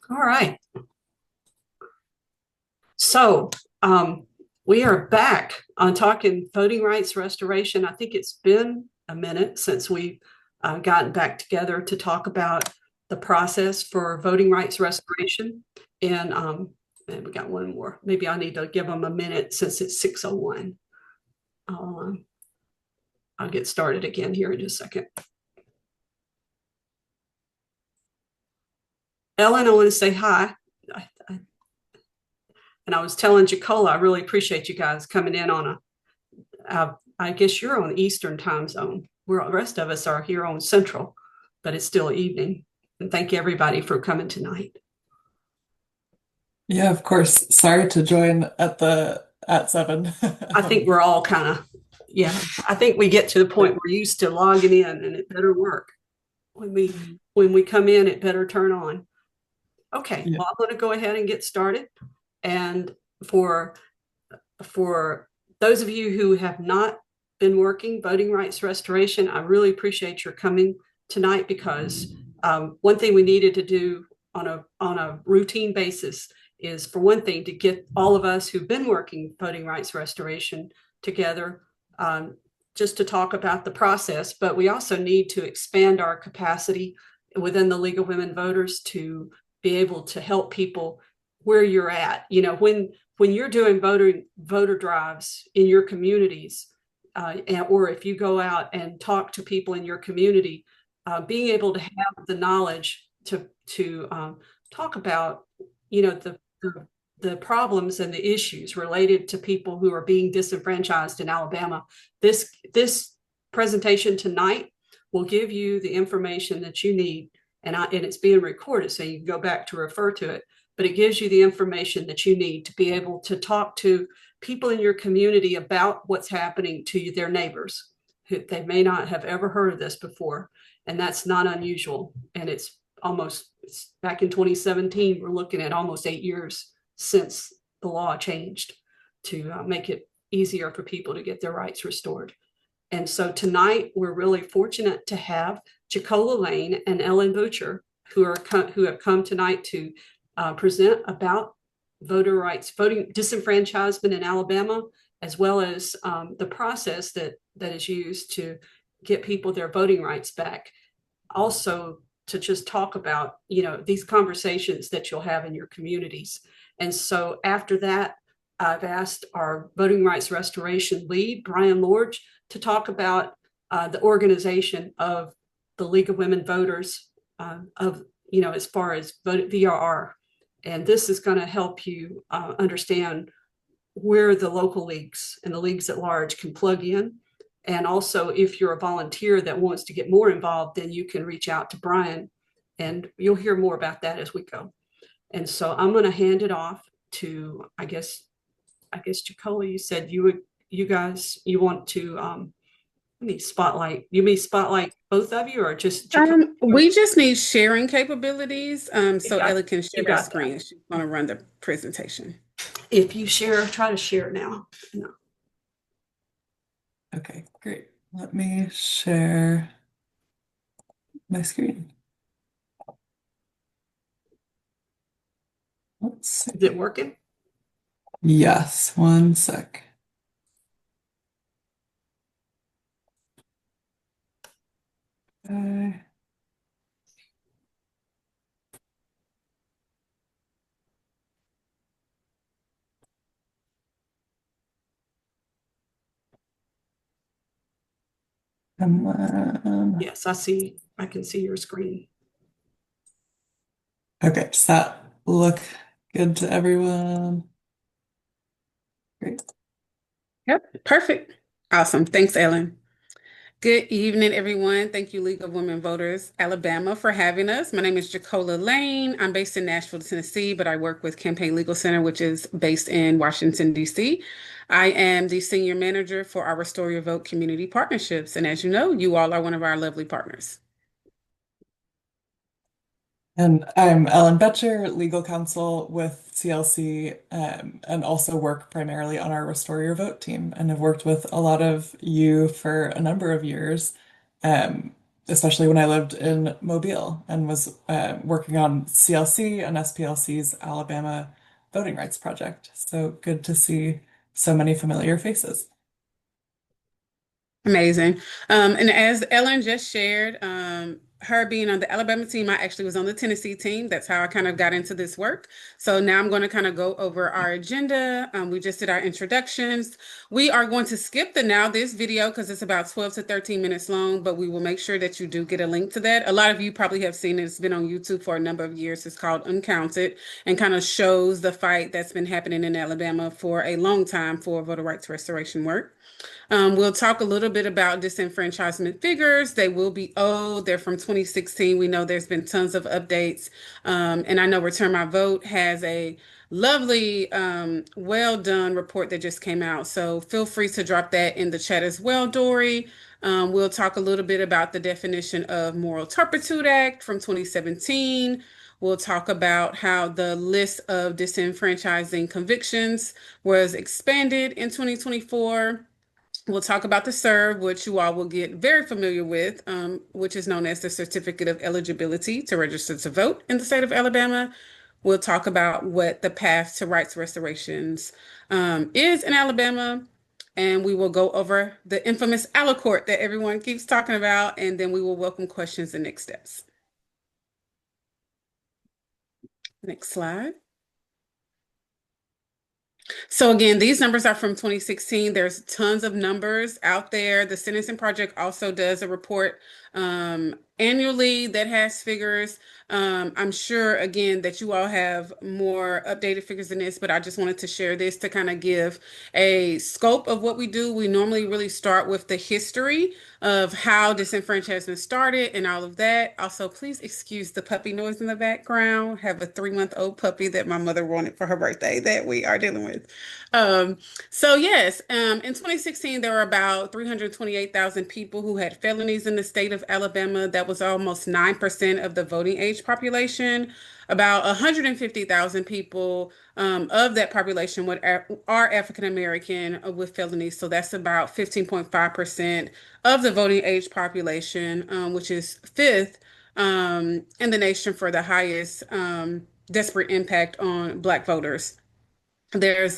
All right. So we are back on talking voting rights restoration. I think it's been a minute since we've gotten back together to talk about the process for voting rights restoration. And we got one more. Maybe I need to give them a minute since it's 6:01. I'll get started again here in just a second. Ellen, I want to say hi. And I was telling Jacola, I really appreciate you guys coming in on I guess you're on Eastern time zone. The rest of us are here on Central, but it's still evening. And thank you everybody for coming tonight. Yeah, of course. Sorry to join at 7. I think we're all kind of, yeah, I think we get to the point we're used to logging in and it better work. When we when we come in, it better turn on. Okay, Yeah. well, I'm going to go ahead and get started. And for for those of you who have not been working voting rights restoration, I really appreciate your coming tonight because one thing we needed to do on a routine basis is, for one thing, to get all of us who've been working voting rights restoration together, just to talk about the process. But we also need to expand our capacity within the League of Women Voters to be able to help people where you're at. You know, when you're doing voter drives in your communities, or if you go out and talk to people in your community, being able to have the knowledge to talk about, you know, the problems and the issues related to people who are being disenfranchised in Alabama. This presentation tonight will give you the information that you need, and it's being recorded, so you can go back to refer to it. But it gives you the information that you need to be able to talk to people in your community about what's happening to their neighbors. They may not have ever heard of this before, and that's not unusual. And it's back in 2017. We're looking at almost 8 years since the law changed to make it easier for people to get their rights restored. And so tonight we're really fortunate to have Jacola Lane and Ellen Butcher who have come tonight to present about voter rights, voting disenfranchisement in Alabama, as well as the process that is used to get people their voting rights back. Also, to just talk about, you know, these conversations that you'll have in your communities. And so after that, I've asked our voting rights restoration lead, Brian Lorge, to talk about the organization of the League of Women Voters, of, you know, as far as VRR. And this is going to help you understand where the local leagues and the leagues at large can plug in. And also, if you're a volunteer that wants to get more involved, then you can reach out to Brian, and you'll hear more about that as we go. And so I'm going to hand it off to, I guess Jacola, you said you guys, you want to, spotlight both of you, or just Jacola? We just need sharing capabilities, so got, Ellie can you share her got that. screen. She's going to run the presentation. If you share, try to share now. No. Okay, great. Let me share my screen. Let's Is it see. working? Yes, one sec. Okay. Come on. Yes, I can see your screen. Okay, does that look good to everyone? Great. Yep, perfect. Awesome. Thanks, Ellen. Good evening, everyone. Thank you, League of Women Voters Alabama, for having us. My name is Jacola Lane. I'm based in Nashville, Tennessee, but I work with Campaign Legal Center, which is based in Washington, D.C. I am the senior manager for our Restore Your Vote community partnerships. And as you know, you all are one of our lovely partners. And I'm Ellen Betcher, legal counsel with CLC, and also work primarily on our Restore Your Vote team, and have worked with a lot of you for a number of years. Um, especially when I lived in Mobile and was working on CLC and SPLC's Alabama Voting Rights Project. So good to see so many familiar faces. Amazing. And as Ellen just shared, her being on the Alabama team, I actually was on the Tennessee team. That's how I kind of got into this work. So now I'm going to kind of go over our agenda. We just did our introductions. We are going to skip the Now This video because it's about 12 to 13 minutes long, but we will make sure that you do get a link to that. A lot of you probably have seen it. It's been on YouTube for a number of years. It's called Uncounted and kind of shows the fight that's been happening in Alabama for a long time for voter rights restoration work. We'll talk a little bit about disenfranchisement figures. They will be old. They're from 2016. We know there's been tons of updates. And I know Return My Vote has a lovely, well done report that just came out. So feel free to drop that in the chat as well, Dory. We'll talk a little bit about the definition of Moral Turpitude Act from 2017. We'll talk about how the list of disenfranchising convictions was expanded in 2024. We'll talk about the CERB, which you all will get very familiar with, which is known as the Certificate of Eligibility to Register to Vote in the state of Alabama. We'll talk about what the path to rights restorations is in Alabama. And we will go over the infamous Alacourt that everyone keeps talking about. And then we will welcome questions and next steps. Next slide. So again, these numbers are from 2016. There's tons of numbers out there. The Sentencing Project also does a report annually that has figures. I'm sure, again, that you all have more updated figures than this, but I just wanted to share this to kind of give a scope of what we do. We normally really start with the history of how disenfranchisement started and all of that. Also, please excuse the puppy noise in the background. I have a 3-month-old puppy that my mother wanted for her birthday that we are dealing with. So yes, in 2016, there were about 328,000 people who had felonies in the state of Alabama. That was almost 9% of the voting age population. About 150,000 people of that population are African American with felonies. So that's about 15.5% of the voting age population, which is fifth in the nation for the highest disparate impact on Black voters. There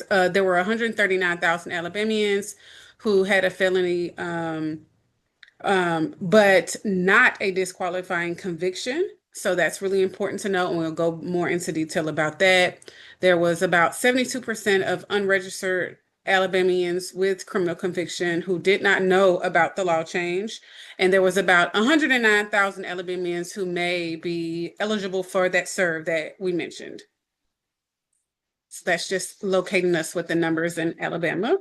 were 139,000 Alabamians who had a felony, but not a disqualifying conviction. So that's really important to know, and we'll go more into detail about that. There was about 72% of unregistered Alabamians with criminal conviction who did not know about the law change. And there was about 109,000 Alabamians who may be eligible for that CERB that we mentioned. So that's just locating us with the numbers in Alabama.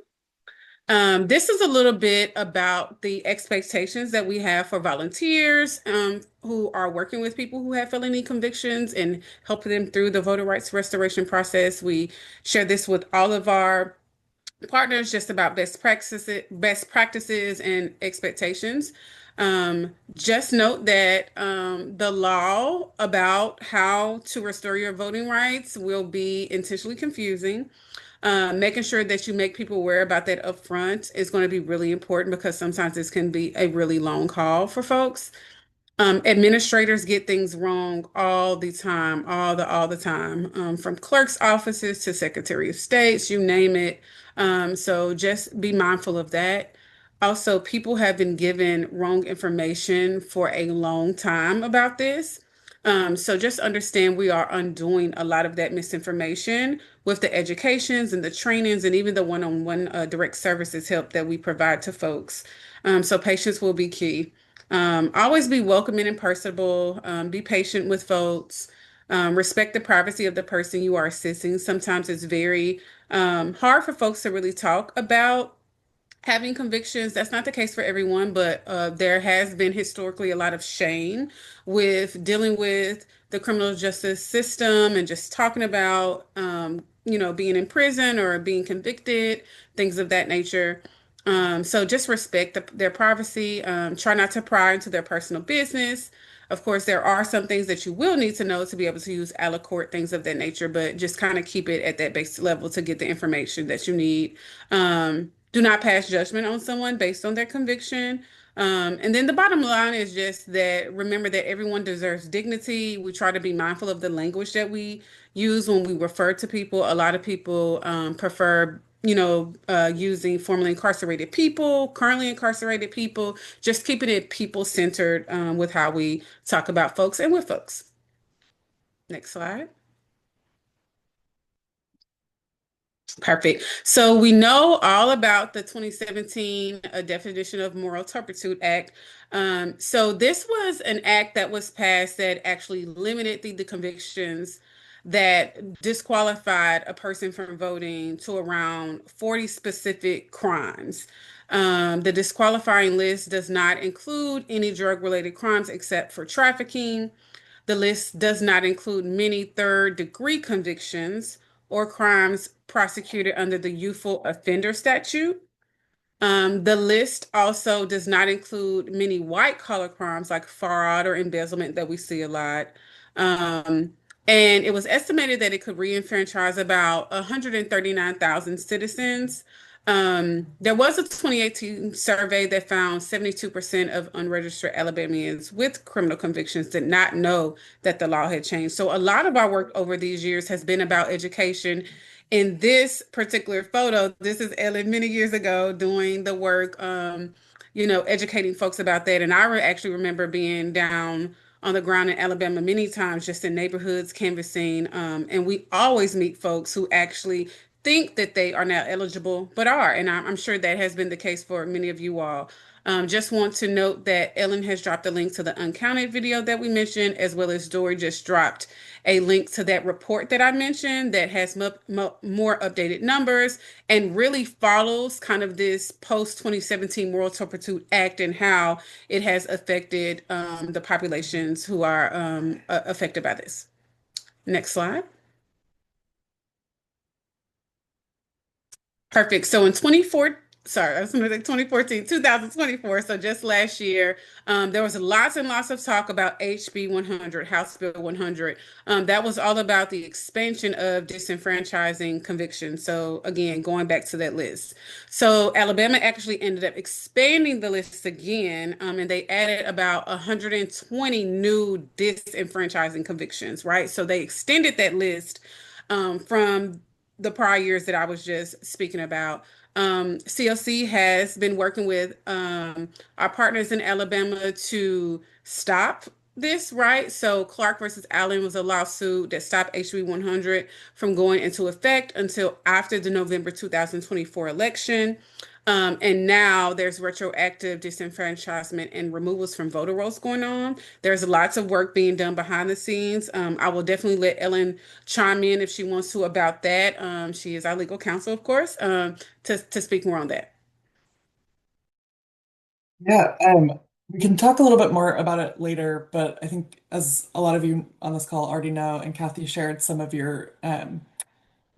This is a little bit about the expectations that we have for volunteers who are working with people who have felony convictions and helping them through the voter rights restoration process. We share this with all of our partners just about best practices and expectations. Just note that the law about how to restore your voting rights will be intentionally confusing. Making sure that you make people aware about that upfront is going to be really important because sometimes this can be a really long haul for folks. Administrators get things wrong all the time, all the time, from clerks' offices to Secretary of States, you name it. So just be mindful of that. Also, people have been given wrong information for a long time about this. So just understand we are undoing a lot of that misinformation with the educations and the trainings and even the one-on-one direct services help that we provide to folks. So patience will be key. Always be welcoming and personable. Be patient with folks. Respect the privacy of the person you are assisting. Sometimes it's very hard for folks to really talk about having convictions. That's not the case for everyone, but there has been historically a lot of shame with dealing with the criminal justice system and just talking about, being in prison or being convicted, things of that nature. So just respect their privacy. Try not to pry into their personal business. Of course, there are some things that you will need to know to be able to use Alacourt, things of that nature, but just kind of keep it at that base level to get the information that you need. Do not pass judgment on someone based on their conviction. And then the bottom line is just that remember that everyone deserves dignity. We try to be mindful of the language that we use when we refer to people. A lot of people prefer, using formerly incarcerated people, currently incarcerated people, just keeping it people-centered with how we talk about folks and with folks. Next slide. Perfect. So we know all about the 2017 Definition of Moral Turpitude Act. So this was an act that was passed that actually limited the convictions that disqualified a person from voting to around 40 specific crimes. The disqualifying list does not include any drug-related crimes except for trafficking. The list does not include many third-degree convictions or crimes prosecuted under the youthful offender statute. The list also does not include many white-collar crimes like fraud or embezzlement that we see a lot. Um, and it was estimated that it could re-enfranchise about 139,000 citizens. There was a 2018 survey that found 72% of unregistered Alabamians with criminal convictions did not know that the law had changed. So a lot of our work over these years has been about education. In this particular photo, this is Ellen many years ago doing the work, educating folks about that. And actually remember being down on the ground in Alabama many times, just in neighborhoods, canvassing. And we always meet folks who actually think that they are now eligible, but are. And I'm sure that has been the case for many of you all. Just want to note that Ellen has dropped a link to the Uncounted video that we mentioned, as well as Dory just dropped a link to that report that I mentioned that has more updated numbers and really follows kind of this post-2017 Moral Turpitude Act and how it has affected the populations who are affected by this. Next slide. Perfect. So in 2024, so just last year, there was lots and lots of talk about HB 100, House Bill 100. That was all about the expansion of disenfranchising convictions. So again, going back to that list. So Alabama actually ended up expanding the list again, and they added about 120 new disenfranchising convictions, right? So they extended that list from the prior years that I was just speaking about. CLC has been working with our partners in Alabama to stop this, right? So Clark versus Allen was a lawsuit that stopped HB 100 from going into effect until after the November 2024 election. And now there's retroactive disenfranchisement and removals from voter rolls going on. There's lots of work being done behind the scenes. I will definitely let Ellen chime in if she wants to about that. She is our legal counsel, of course, to speak more on that. Yeah, we can talk a little bit more about it later, but I think as a lot of you on this call already know, and Kathy shared some of your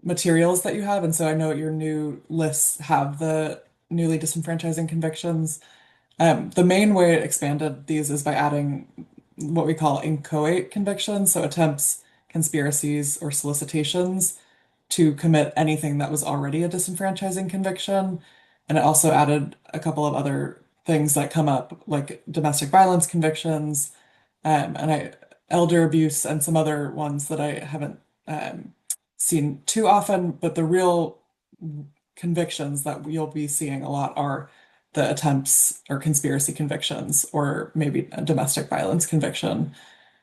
materials that you have, and so I know your new lists have the newly disenfranchising convictions. The main way it expanded these is by adding what we call inchoate convictions, so attempts, conspiracies, or solicitations to commit anything that was already a disenfranchising conviction. And it also added a couple of other things that come up, like domestic violence convictions, elder abuse, and some other ones that I haven't seen too often. But the real convictions that you'll be seeing a lot are the attempts or conspiracy convictions, or maybe a domestic violence conviction.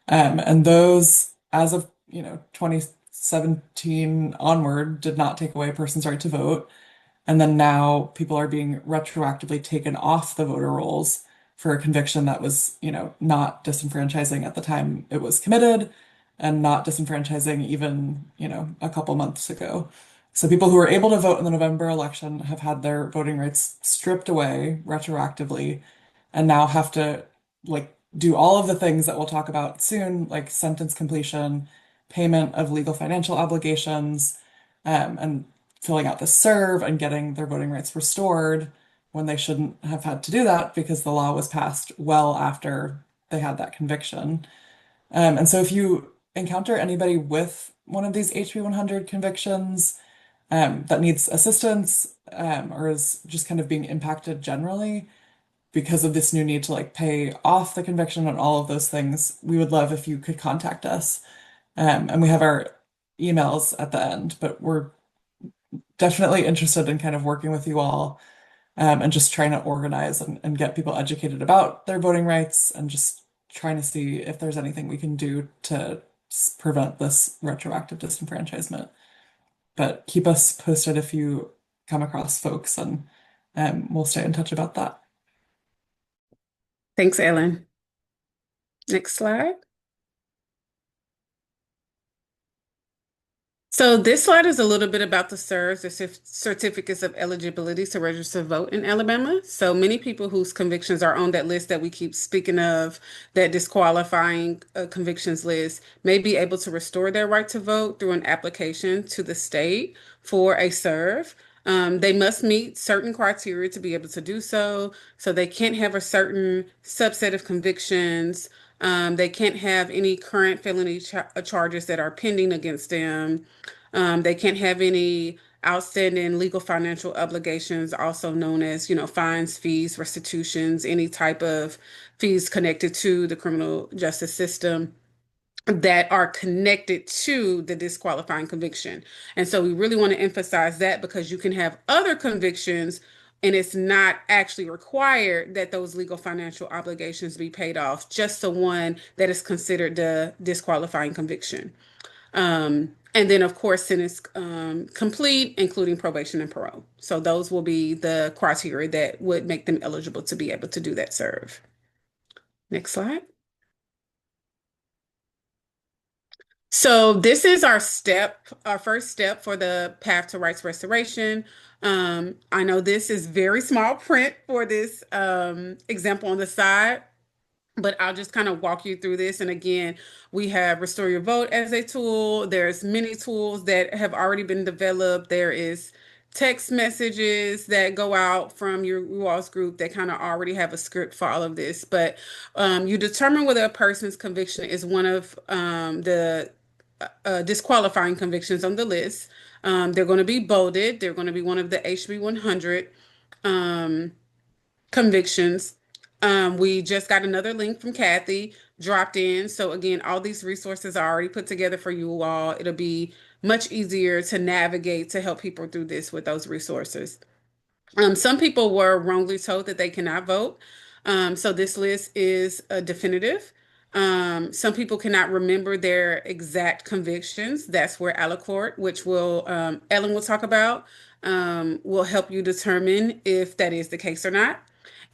And those, as of 2017 onward, did not take away a person's right to vote. And then now people are being retroactively taken off the voter rolls for a conviction that was, not disenfranchising at the time it was committed, and not disenfranchising even, a couple months ago. So people who were able to vote in the November election have had their voting rights stripped away retroactively, and now have to do all of the things that we'll talk about soon, like sentence completion, payment of legal financial obligations, and filling out the serve and getting their voting rights restored when they shouldn't have had to do that because the law was passed well after they had that conviction. And so if you encounter anybody with one of these HB 100 convictions that needs assistance, or is just kind of being impacted generally, because of this new need to like pay off the conviction and all of those things, we would love if you could contact us. And we have our emails at the end, but we're definitely interested in kind of working with you all, and just trying to organize and get people educated about their voting rights and just trying to see if there's anything we can do to prevent this retroactive disenfranchisement. But keep us posted if you come across folks, and we'll stay in touch about that. Thanks, Ellen. Next slide. So this slide is a little bit about the CERS, the certificates of eligibility to register to vote in Alabama. So many people whose convictions are on that list that we keep speaking of, that disqualifying convictions list, may be able to restore their right to vote through an application to the state for a CERF. They must meet certain criteria to be able to do so. So they can't have a certain subset of convictions. They can't have any current felony charges that are pending against them. They can't have any outstanding legal financial obligations, also known as, fines, fees, restitutions, any type of fees connected to the criminal justice system that are connected to the disqualifying conviction. And so we really want to emphasize that, because you can have other convictions and it's not actually required that those legal financial obligations be paid off, just the one that is considered the disqualifying conviction. And then, of course, sentence complete, including probation and parole. So those will be the criteria that would make them eligible to be able to do that serve. Next slide. So this is our first step for the path to rights restoration. I know this is very small print for this example on the side, but I'll just kind of walk you through this. And again, we have Restore Your Vote as a tool. There's many tools that have already been developed. There is text messages that go out from your all's group that kind of already have a script for all of this. But you determine whether a person's conviction is one of the disqualifying convictions on the list. They're going to be bolded. They're going to be one of the HB 100 convictions. We just got another link from Kathy dropped in. So again, all these resources are already put together for you all. It'll be much easier to navigate to help people through this with those resources. Some people were wrongly told that they cannot vote. So this list is definitive. Some people cannot remember their exact convictions. That's where Alacourt, which Ellen will talk about, will help you determine if that is the case or not.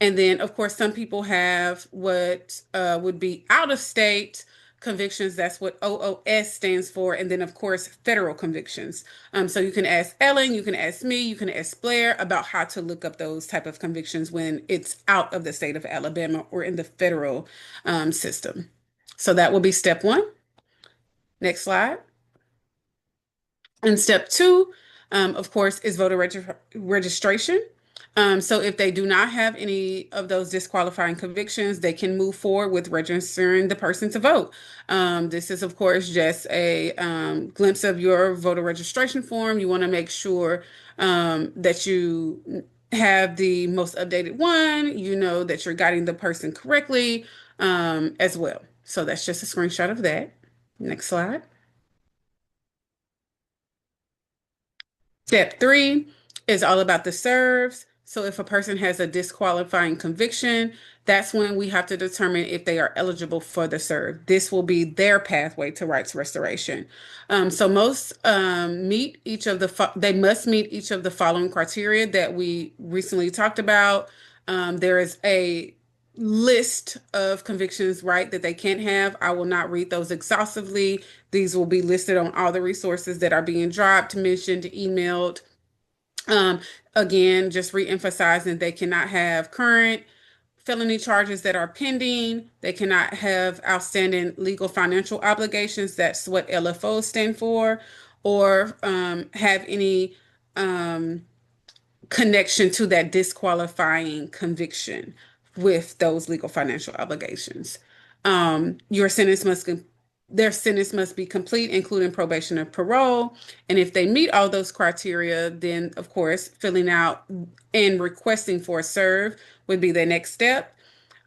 And then, of course, some people have what would be out of state convictions. That's what OOS stands for. And then, of course, federal convictions. So you can ask Ellen, you can ask me, you can ask Blair about how to look up those type of convictions when it's out of the state of Alabama or in the federal system. So that will be step one. Next slide. And step two, of course, is voter registration. So if they do not have any of those disqualifying convictions, they can move forward with registering the person to vote. This is, of course, just a glimpse of your voter registration form. You want to make sure that you have the most updated one, that you're guiding the person correctly as well. So that's just a screenshot of that. Next slide. Step three is all about the serves. So if a person has a disqualifying conviction, that's when we have to determine if they are eligible for the serve. This will be their pathway to rights restoration. So most meet each of they must meet each of the following criteria that we recently talked about. There is a list of convictions, right, that they can't have. I will not read those exhaustively. These will be listed on all the resources that are being dropped, mentioned, emailed. Again, just re-emphasizing they cannot have current felony charges that are pending. They cannot have outstanding legal financial obligations. That's what LFOs stand for, or have any connection to that disqualifying conviction with those legal financial obligations. Your sentence must their sentence must be complete, including probation or parole. And if they meet all those criteria, then of course, filling out and requesting for a serve would be the next step.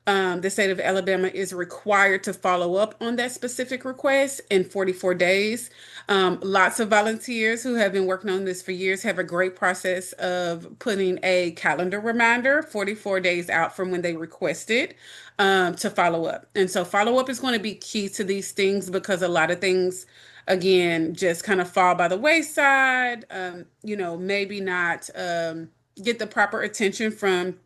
The state of Alabama is required to follow up on that specific request in 44 days. Lots of volunteers who have been working on this for years have a great process of putting a calendar reminder 44 days out from when they request it to follow up. And so follow up is going to be key to these things because a lot of things, again, just kind of fall by the wayside, maybe not get the proper attention from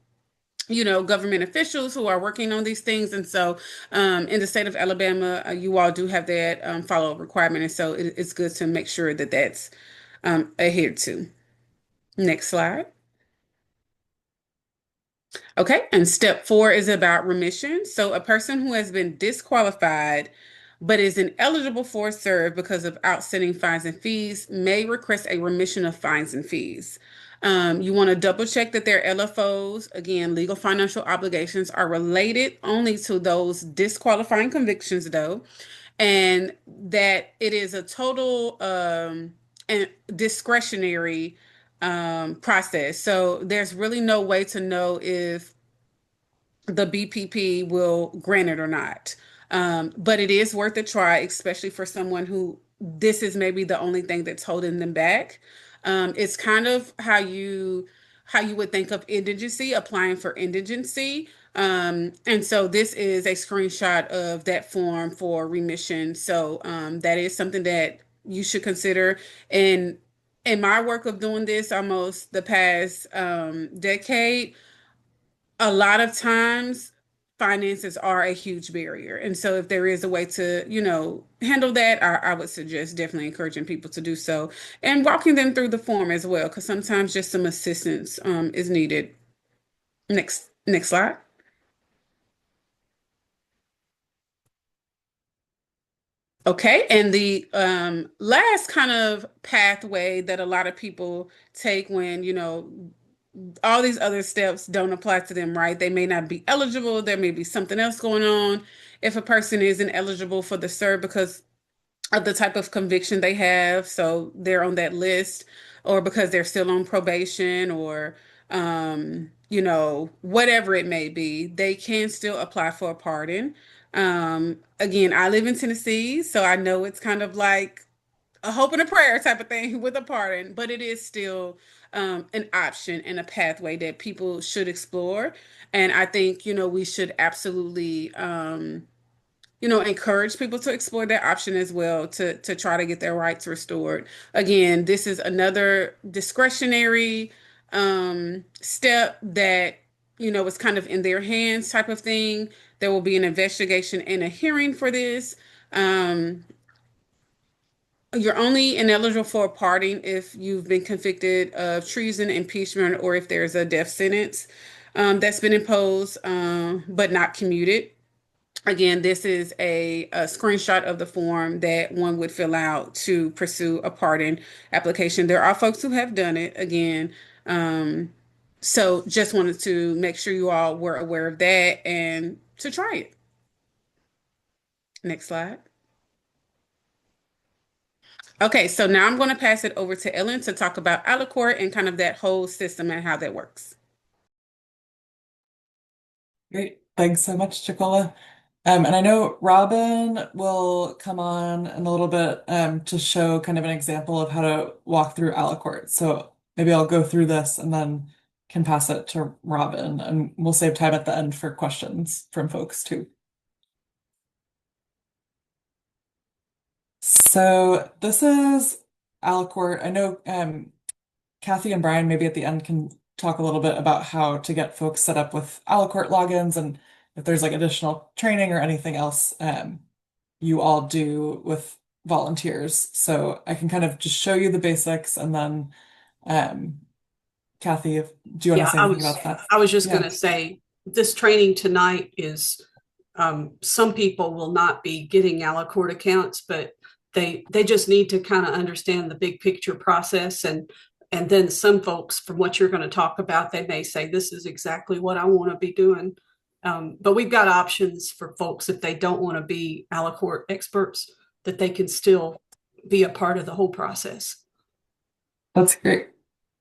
government officials who are working on these things. And so in the state of Alabama, you all do have that follow-up requirement. And so it's good to make sure that that's adhered to. Next slide. Okay, and step 4 is about remission. So a person who has been disqualified but is ineligible for a serve because of outstanding fines and fees may request a remission of fines and fees. You want to double check that their LFOs, again, legal financial obligations, are related only to those disqualifying convictions, though, and that it is a total and discretionary process. So there's really no way to know if the BPP will grant it or not. But it is worth a try, especially for someone who this is maybe the only thing that's holding them back. It's kind of how you would think of indigency, applying for indigency. And so this is a screenshot of that form for remission. So that is something that you should consider. And in my work of doing this almost the past decade, a lot of times finances are a huge barrier. And so if there is a way to, handle that, I would suggest definitely encouraging people to do so and walking them through the form as well, because sometimes just some assistance is needed. Next slide. Okay, and the last kind of pathway that a lot of people take when, all these other steps don't apply to them, right? They may not be eligible. There may be something else going on. If a person isn't eligible for the CERB because of the type of conviction they have, so they're on that list, or because they're still on probation, or whatever it may be, they can still apply for a pardon. Again, I live in Tennessee, so I know it's kind of like a hope and a prayer type of thing with a pardon, but it is still an option and a pathway that people should explore. And I think, we should absolutely, encourage people to explore that option as well to try to get their rights restored. Again, this is another discretionary step that, is kind of in their hands type of thing. There will be an investigation and a hearing for this. You're only ineligible for a pardon if you've been convicted of treason, impeachment, or if there's a death sentence that's been imposed but not commuted. Again, this is a screenshot of the form that one would fill out to pursue a pardon application. There are folks who have done it again. So just wanted to make sure you all were aware of that and to try it. Next slide. Okay, so now I'm going to pass it over to Ellen to talk about Alacourt and kind of that whole system and how that works. Great. Thanks so much, Jacola. And I know Robin will come on in a little bit to show kind of an example of how to walk through Alacourt. So maybe I'll go through this and then can pass it to Robin, and we'll save time at the end for questions from folks too. So this is Alacourt. I know Kathy and Brian maybe at the end can talk a little bit about how to get folks set up with Alacourt logins and if there's like additional training or anything else you all do with volunteers. So I can kind of just show you the basics and then Kathy, do you want to say anything about that? I was just going to say this training tonight is some people will not be getting Alacourt accounts, but they just need to kind of understand the big picture process. And then some folks, from what you're going to talk about, they may say, this is exactly what I want to be doing. But we've got options for folks if they don't want to be Alacourt experts. that they can still be a part of the whole process. That's great.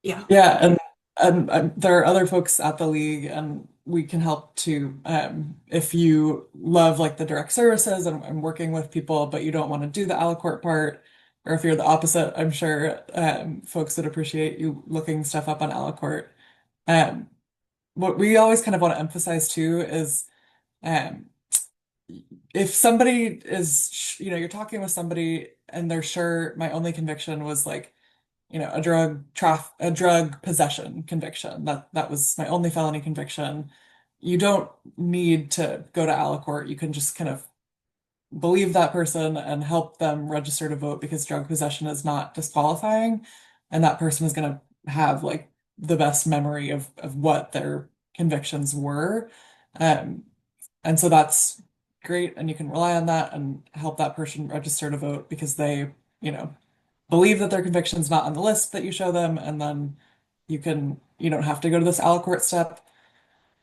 Yeah. Yeah, and there are other folks at the league, and we can help too. If you love like the direct services and working with people, but you don't want to do the Alacourt part, or if you're the opposite, I'm sure folks would appreciate you looking stuff up on Alacourt. Um, what we always kind of want to emphasize too is um, if somebody is, you're talking with somebody and they're sure my only conviction was like, a drug possession conviction. That was my only felony conviction. You don't need to go to Alacourt. You can just kind of believe that person and help them register to vote because drug possession is not disqualifying, and that person is going to have like the best memory of what their convictions were. Um, and so that's great, and you can rely on that and help that person register to vote because they, believe that their conviction's not on the list that you show them, and then you don't have to go to this Alacourt step.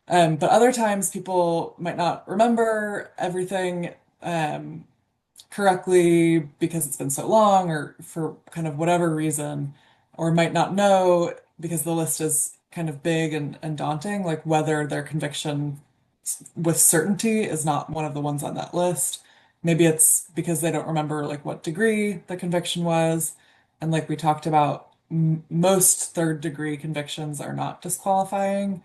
But other times people might not remember everything correctly because it's been so long or for kind of whatever reason, or might not know because the list is kind of big and daunting, like whether their conviction with certainty is not one of the ones on that list. Maybe it's because they don't remember like what degree the conviction was. And like we talked about, most third degree convictions are not disqualifying.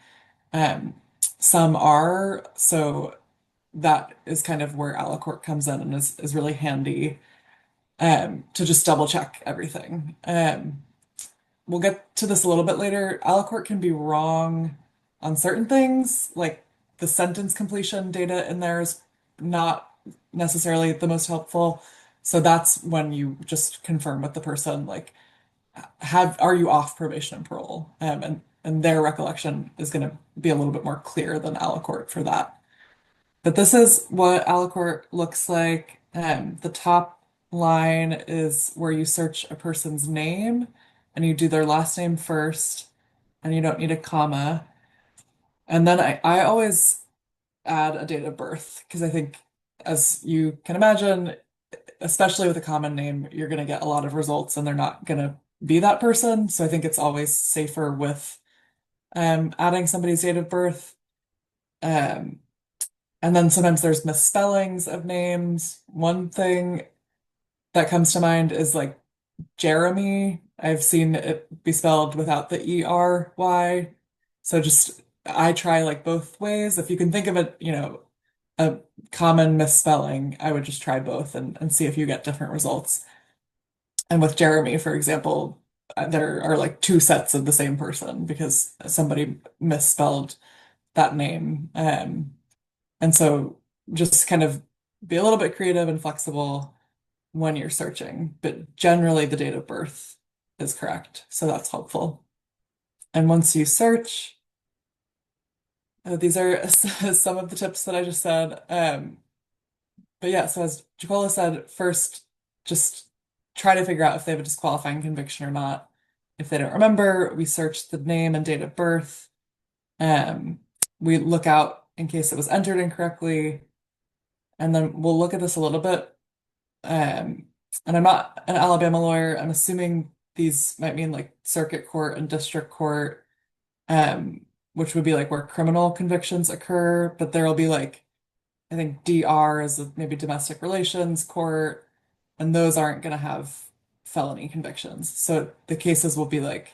Um, some are. So that is kind of where Alacourt comes in and is really handy to just double check everything. We'll get to this a little bit later. Alacourt can be wrong on certain things, like the sentence completion data in there is not necessarily the most helpful. So that's when you just confirm with the person, like, are you off probation and parole? And their recollection is going to be a little bit more clear than Alacourt for that. But this is what Alacourt looks like. The top line is where you search a person's name and you do their last name first, and you don't need a comma. And then I always add a date of birth because I think, as you can imagine, especially with a common name, you're going to get a lot of results and they're not going to be that person. So I think it's always safer with adding somebody's date of birth. Um, and then sometimes there's misspellings of names. One thing that comes to mind is like Jeremy. I've seen it be spelled without the ERY. So just I try like both ways. If you can think of it, a common misspelling, I would just try both and see if you get different results. And with Jeremy, for example, there are like two sets of the same person because somebody misspelled that name. And so just kind of be a little bit creative and flexible when you're searching, but generally the date of birth is correct. So that's helpful. And once you search, these are some of the tips that I just said. But yeah, so as Jacola said, first, just try to figure out if they have a disqualifying conviction or not. If they don't remember, we search the name and date of birth. We look out in case it was entered incorrectly. And then we'll look at this a little bit. And I'm not an Alabama lawyer. I'm assuming these might mean like circuit court and district court, which would be like where criminal convictions occur. But there will be like, I think DR is maybe domestic relations court, and those aren't going to have felony convictions. So the cases will be like,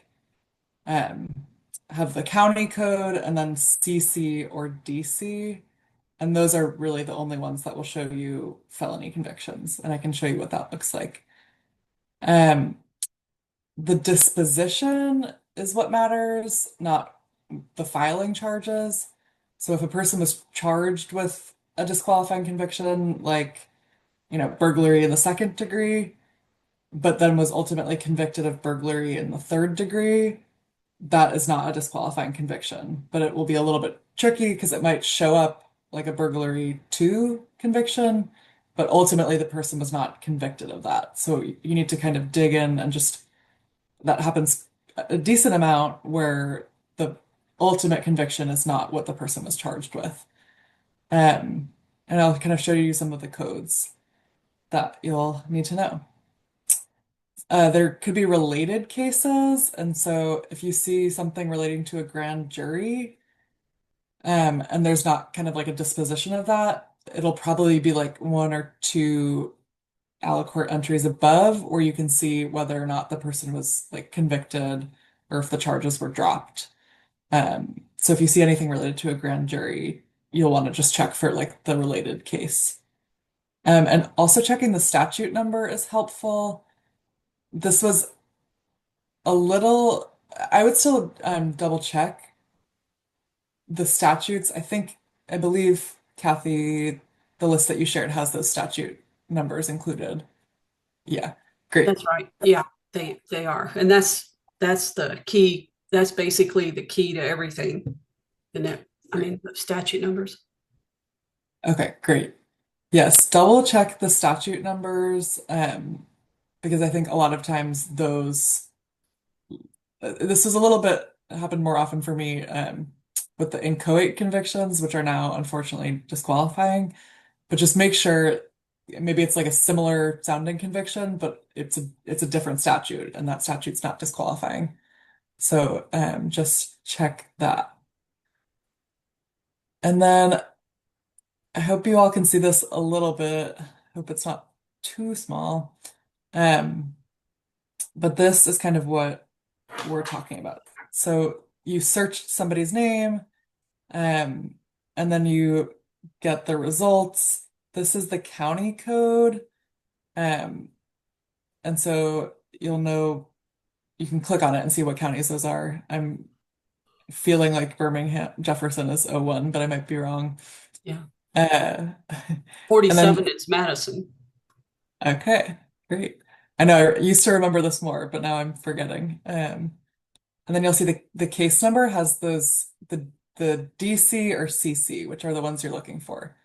have the county code and then CC or DC. And those are really the only ones that will show you felony convictions. And I can show you what that looks like. Um, the disposition is what matters, not the filing charges. So if a person was charged with a disqualifying conviction, like, burglary in the second degree, but then was ultimately convicted of burglary in the third degree, that is not a disqualifying conviction. But it will be a little bit tricky because it might show up like a burglary two conviction, but ultimately the person was not convicted of that. So you need to kind of dig in and just, that happens a decent amount where the ultimate conviction is not what the person was charged with. And I'll kind of show you some of the codes. that you'll need to know. There could be related cases, and so if you see something relating to a grand jury, and there's not kind of like a disposition of that, it'll probably be like one or two Alacourt entries above, where you can see whether or not the person was like convicted or if the charges were dropped. So if you see anything related to a grand jury, you'll want to just check for like the related case. And also checking the statute number is helpful. This was a little, I would still double check the statutes. I believe, Kathy, the list that you shared has those statute numbers included. Yeah, great. That's right. Yeah, they are. And that's the key. That's basically the key to everything. The statute numbers. Okay, great. Yes, double check the statute numbers, because I think a lot of times this was a little bit happened more often for me, with the inchoate convictions, which are now unfortunately disqualifying. But just make sure maybe it's like a similar sounding conviction, but it's a different statute, and that statute's not disqualifying. So just check that. And then I hope you all can see this a little bit. Hope it's not too small. Um, but this is kind of what we're talking about. So you search somebody's name, um, and then you get the results. This is the county code. Um, and so you'll know you can click on it and see what counties those are. I'm feeling like Birmingham Jefferson is 01, but I might be wrong. Yeah. And 47 then is Madison. okay, great. I know I used to remember this more, but now I'm forgetting. And then you'll see the case number has the DC or CC, which are the ones you're looking for.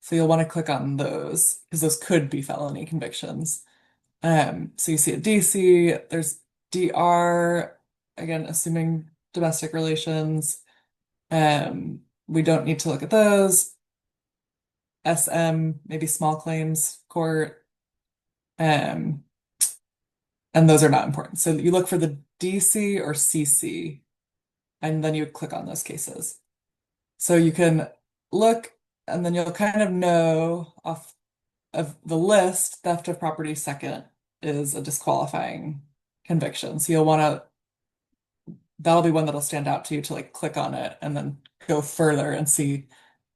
So you'll want to click on those because those could be felony convictions. So you see a DC, there's DR, again, assuming domestic relations. We don't need to look at those. SM, maybe small claims court. Um, and those are not important. So you look for the DC or CC, and then you would click on those cases. So you can look, and then you'll kind of know off of the list, theft of property second is a disqualifying conviction. So you'll want that'll be one that'll stand out to you to like click on it and then go further and see,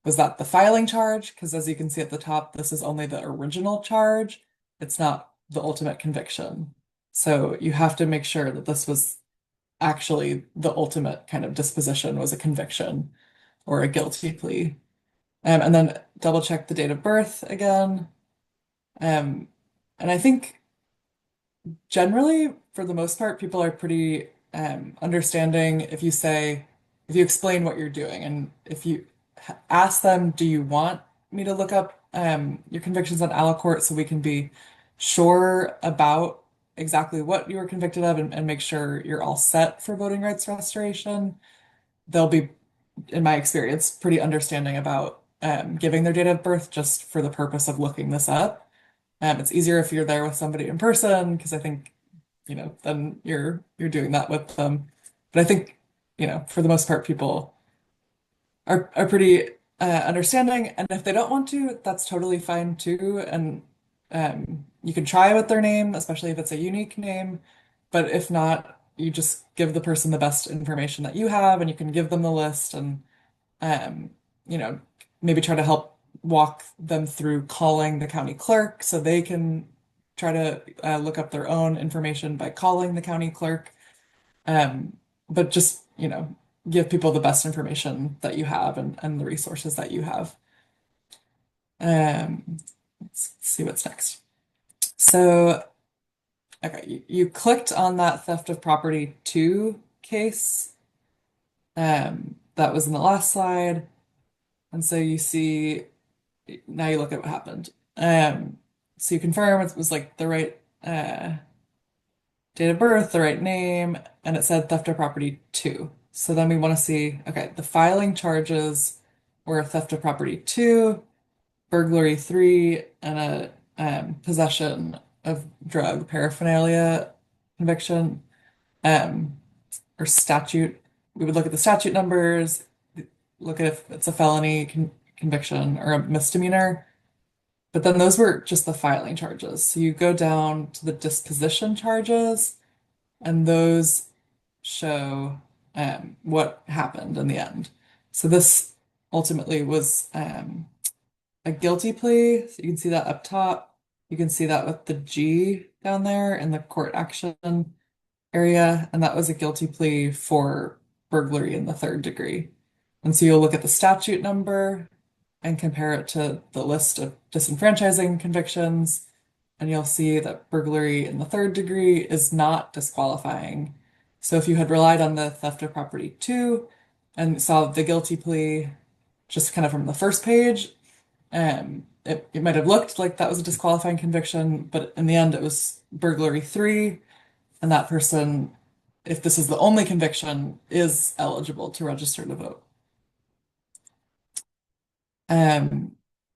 was that the filing charge? Because as you can see at the top, this is only the original charge. It's not the ultimate conviction. So you have to make sure that this was actually the ultimate kind of disposition was a conviction or a guilty plea. And then double check the date of birth again. And I think generally, for the most part, people are pretty understanding if you explain what you're doing, and if you ask them, do you want me to look up your convictions on Alacourt so we can be sure about exactly what you were convicted of and make sure you're all set for voting rights restoration? They'll be, in my experience, pretty understanding about giving their date of birth just for the purpose of looking this up. It's easier if you're there with somebody in person because I think, then you're doing that with them. But I think, for the most part, people are pretty understanding, and if they don't want to, that's totally fine too. And you can try with their name, especially if it's a unique name. But if not, you just give the person the best information that you have, and you can give them the list and um, maybe try to help walk them through calling the county clerk so they can try to look up their own information by calling the county clerk. But just, give people the best information that you have and the resources that you have. Let's see what's next. So, okay, you clicked on that theft of property 2 case. That was in the last slide. And so you see, now you look at what happened. So you confirm it was like the right date of birth, the right name, and it said theft of property 2. So then we want to see, okay, the filing charges were theft of property 2, burglary 3, and a possession of drug paraphernalia conviction, um, or statute. We would look at the statute numbers, look at if it's a felony conviction or a misdemeanor. But then those were just the filing charges. So you go down to the disposition charges, and those show what happened in the end. So this ultimately was a guilty plea. So you can see that up top. You can see that with the G down there in the court action area, and that was a guilty plea for burglary in the third degree. And so you'll look at the statute number and compare it to the list of disenfranchising convictions, and you'll see that burglary in the third degree is not disqualifying. So if you had relied on the theft of property 2 and saw the guilty plea just kind of from the first page, it might have looked like that was a disqualifying conviction, but in the end it was burglary 3, and that person, if this is the only conviction, is eligible to register to vote.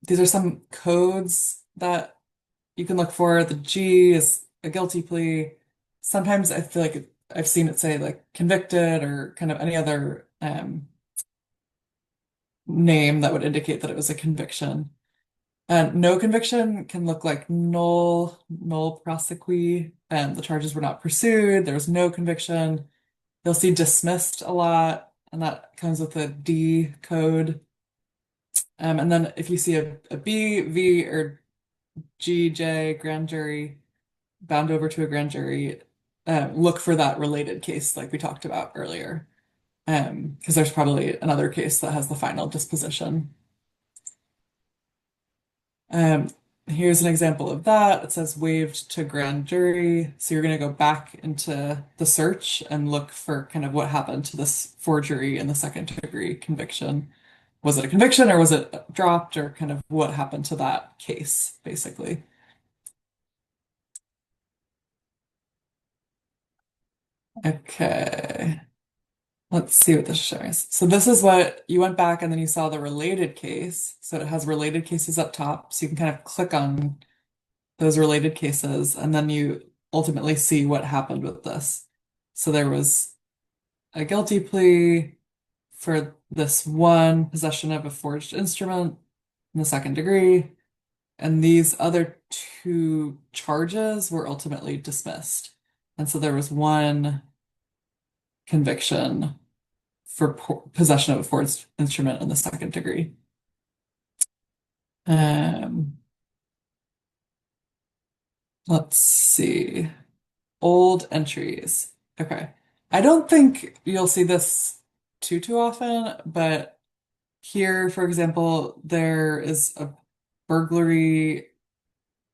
These are some codes that you can look for. The G is a guilty plea. Sometimes I feel like I've seen it say like convicted or kind of any other name that would indicate that it was a conviction. No conviction can look like null prosequi, and the charges were not pursued. There was no conviction. You'll see dismissed a lot, and that comes with a D code. And then if you see a B, V, or G, J, grand jury, bound over to a grand jury, look for that related case like we talked about earlier. Because there's probably another case that has the final disposition. Here's an example of that. It says waived to grand jury. So you're going to go back into the search and look for kind of what happened to this forgery in the second degree conviction. Was it a conviction or was it dropped, or kind of what happened to that case, basically? Okay. Let's see what this is showing us. So this is what you went back and then you saw the related case. So it has related cases up top. So you can kind of click on those related cases, and then you ultimately see what happened with this. So there was a guilty plea for this one possession of a forged instrument in the second degree, and these other 2 charges were ultimately dismissed. And so there was one conviction for possession of a forged instrument in the second degree. Let's see. Old entries. Okay. I don't think you'll see this too often, but here, for example, there is a burglary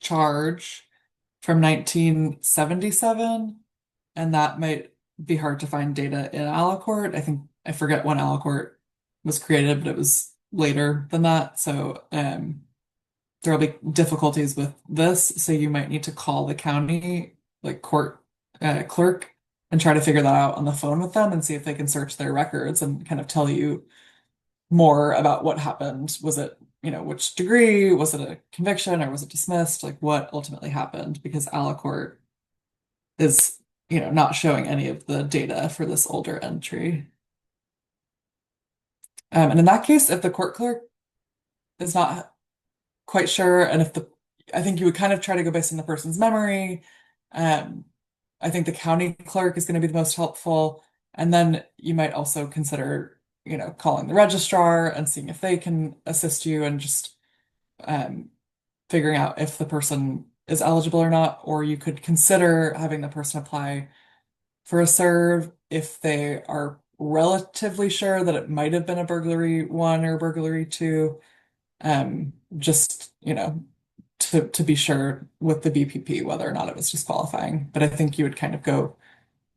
charge from 1977, and that might be hard to find data in Alacourt. I forget when Alacourt was created, but it was later than that. So there'll be difficulties with this. So you might need to call the county like court clerk and try to figure that out on the phone with them and see if they can search their records and kind of tell you more about what happened. Was it, which degree? Was it a conviction or was it dismissed? Like what ultimately happened? Because Alacourt is, not showing any of the data for this older entry. And in that case, if the court clerk is not quite sure, and I think you would kind of try to go based on the person's memory. I think the county clerk is going to be the most helpful. And then you might also consider, calling the registrar and seeing if they can assist you and just figuring out if the person is eligible or not. Or you could consider having the person apply for a serve if they are relatively sure that it might have been a burglary 1 or burglary 2. Just, to be sure with the BPP whether or not it was disqualifying. But I think you would kind of go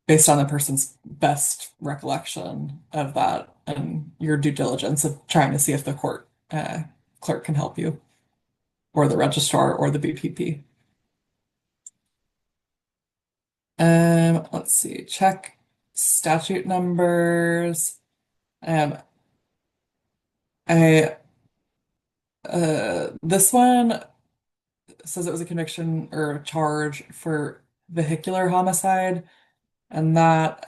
based on the person's best recollection of that and your due diligence of trying to see if the court clerk can help you, or the registrar or the BPP. Let's see, check statute numbers. I this one says it was a conviction or a charge for vehicular homicide, and that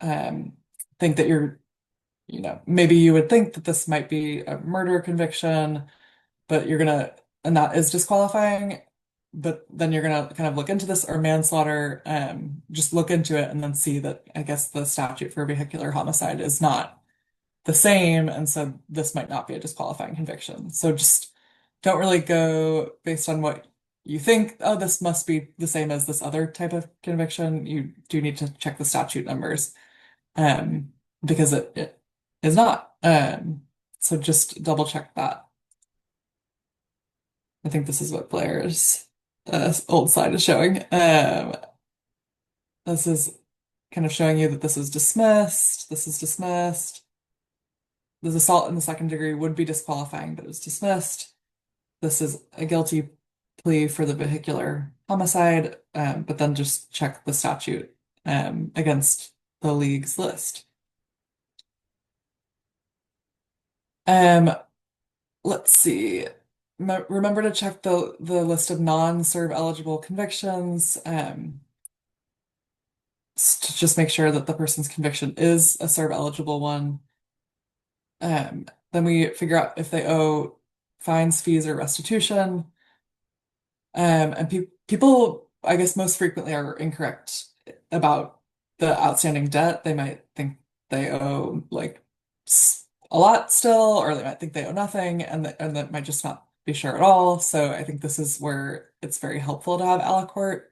I think that maybe you would think that this might be a murder conviction, but and that is disqualifying. But then you're gonna kind of look into this, or manslaughter, just look into it and then see that I guess the statute for vehicular homicide is not the same, and so this might not be a disqualifying conviction. So just don't really go based on what you think, oh, this must be the same as this other type of conviction. You do need to check the statute numbers, because it is not. So just double check that. I think this is what Blair's old slide is showing. This is kind of showing you that this is dismissed. This is dismissed. This assault in the second degree would be disqualifying, but it was dismissed. This is a guilty plea for the vehicular homicide, but then just check the statute against the league's list. Let's see. Remember to check the list of non-serve eligible convictions, to just make sure that the person's conviction is a serve eligible one. Then we figure out if they owe fines, fees, or restitution. And people, I guess, most frequently are incorrect about the outstanding debt. They might think they owe like a lot still, or they might think they owe nothing, and that might just not be sure at all. So I think this is where it's very helpful to have Alacourt.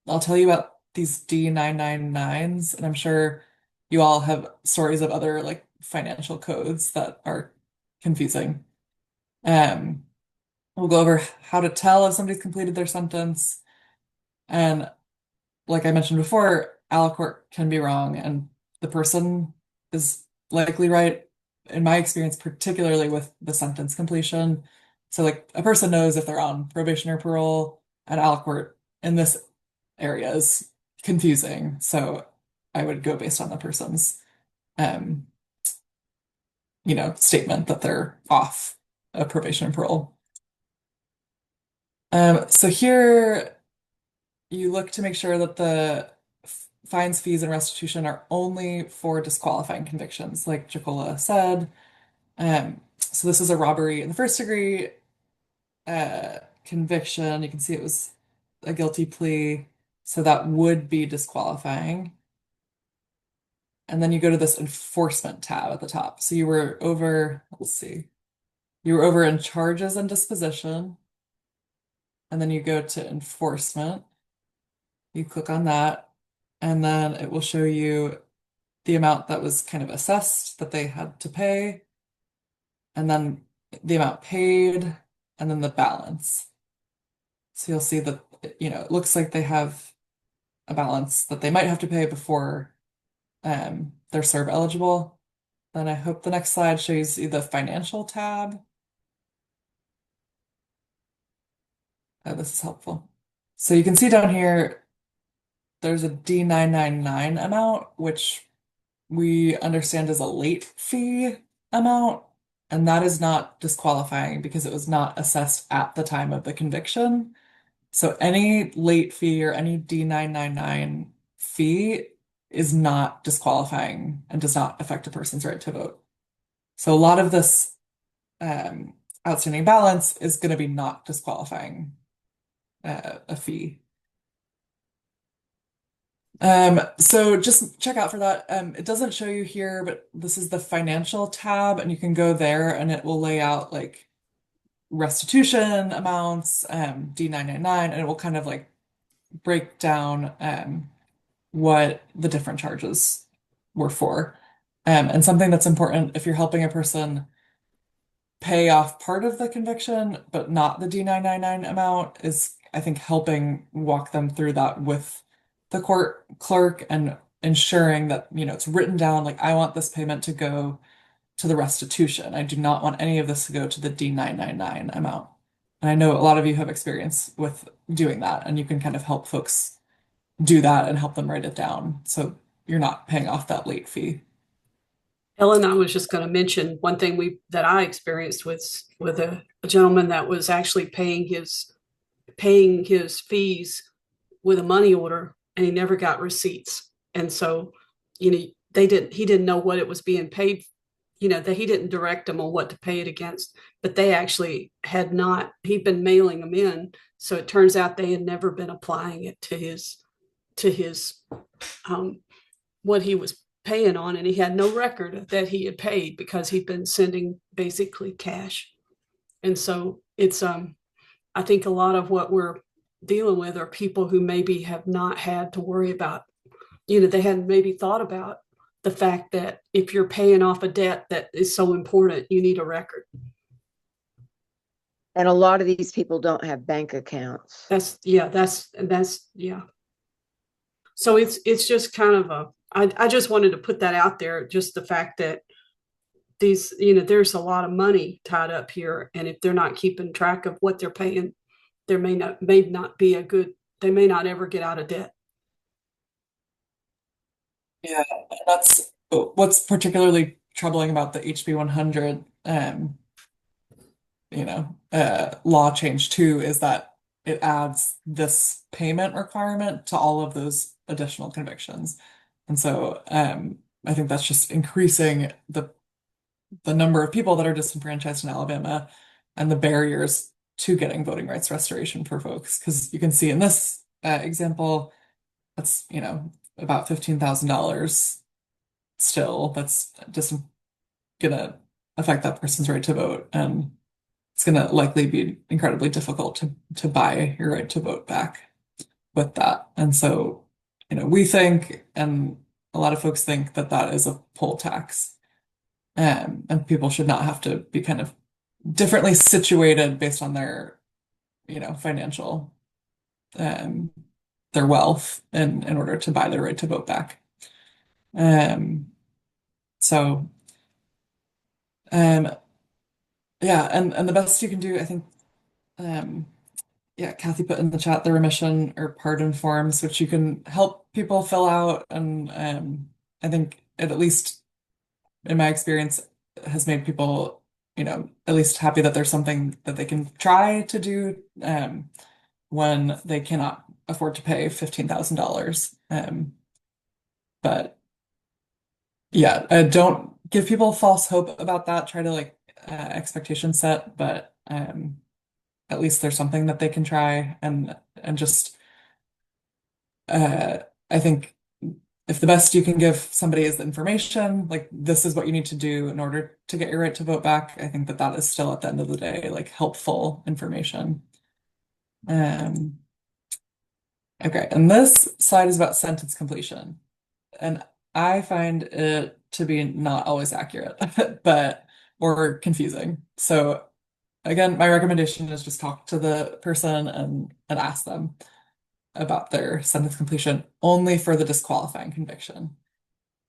I'll tell you about these D999s, and I'm sure you all have stories of other like financial codes that are confusing. We'll go over how to tell if somebody's completed their sentence. And like I mentioned before, Alacourt can be wrong, and the person is likely right, in my experience, particularly with the sentence completion. So like a person knows if they're on probation or parole, and Alacourt in this area is confusing. So I would go based on the person's statement that they're off of probation and parole. So here you look to make sure that the fines, fees, and restitution are only for disqualifying convictions, like Jacola said. So this is a robbery in the first degree conviction. You can see it was a guilty plea, so that would be disqualifying. And then you go to this enforcement tab at the top. So you were over, let's see, you were over in charges and disposition. And then you go to enforcement. You click on that, and then it will show you the amount that was kind of assessed that they had to pay, and then the amount paid, and then the balance. So you'll see that, it looks like they have a balance that they might have to pay before they're serve eligible. Then I hope the next slide shows you the financial tab. This is helpful. So you can see down here, there's a D999 amount, which we understand is a late fee amount, and that is not disqualifying because it was not assessed at the time of the conviction. So any late fee or any D999 fee is not disqualifying and does not affect a person's right to vote. So a lot of this outstanding balance is going to be not disqualifying a fee. So just check out for that. It doesn't show you here, but this is the financial tab, and you can go there and it will lay out like restitution amounts, D999, and it will kind of like break down what the different charges were for. And something that's important if you're helping a person pay off part of the conviction, but not the D999 amount, is I think helping walk them through that with the court clerk and ensuring that, it's written down, like, I want this payment to go to the restitution. I do not want any of this to go to the D999 amount. And I know a lot of you have experience with doing that, and you can kind of help folks do that and help them write it down so you're not paying off that late fee. Ellen, I was just going to mention one thing that I experienced with a gentleman that was actually paying his paying his fees with a money order, and he never got receipts. And so, he didn't know what it was being paid, that he didn't direct them on what to pay it against, but they actually he'd been mailing them in. So it turns out they had never been applying it to his what he was paying on, and he had no record that he had paid because he'd been sending basically cash. And so it's I think a lot of what we're dealing with are people who maybe have not had to worry about, they hadn't maybe thought about the fact that if you're paying off a debt that is so important, you need a record. And a lot of these people don't have bank accounts. That's yeah. So it's just kind of I just wanted to put that out there, just the fact that there's a lot of money tied up here, and if they're not keeping track of what they're paying, there may not be they may not ever get out of debt. Yeah, that's what's particularly troubling about the HB 100 law change too, is that it adds this payment requirement to all of those additional convictions. And so I think that's just increasing the number of people that are disenfranchised in Alabama and the barriers to getting voting rights restoration for folks. Because you can see in this example, that's, about $15,000 still. That's just gonna affect that person's right to vote. And it's gonna likely be incredibly difficult to buy your right to vote back with that. And so, we think, and a lot of folks think, that that is a poll tax. And people should not have to be kind of differently situated based on their, financial, their wealth in order to buy their right to vote back. So, yeah, and the best you can do, I think, yeah, Kathy put in the chat the remission or pardon forms, which you can help people fill out. And I think it, at least in my experience, has made people, at least happy that there's something that they can try to do when they cannot afford to pay $15,000. But yeah, don't give people false hope about that. Try to expectation set, but at least there's something that they can try, and just I think if the best you can give somebody is the information, like this is what you need to do in order to get your right to vote back, I think that is still at the end of the day helpful information. Okay, and this slide is about sentence completion, and I find it to be not always accurate, or confusing. So again, my recommendation is just talk to the person and ask them about their sentence completion only for the disqualifying conviction.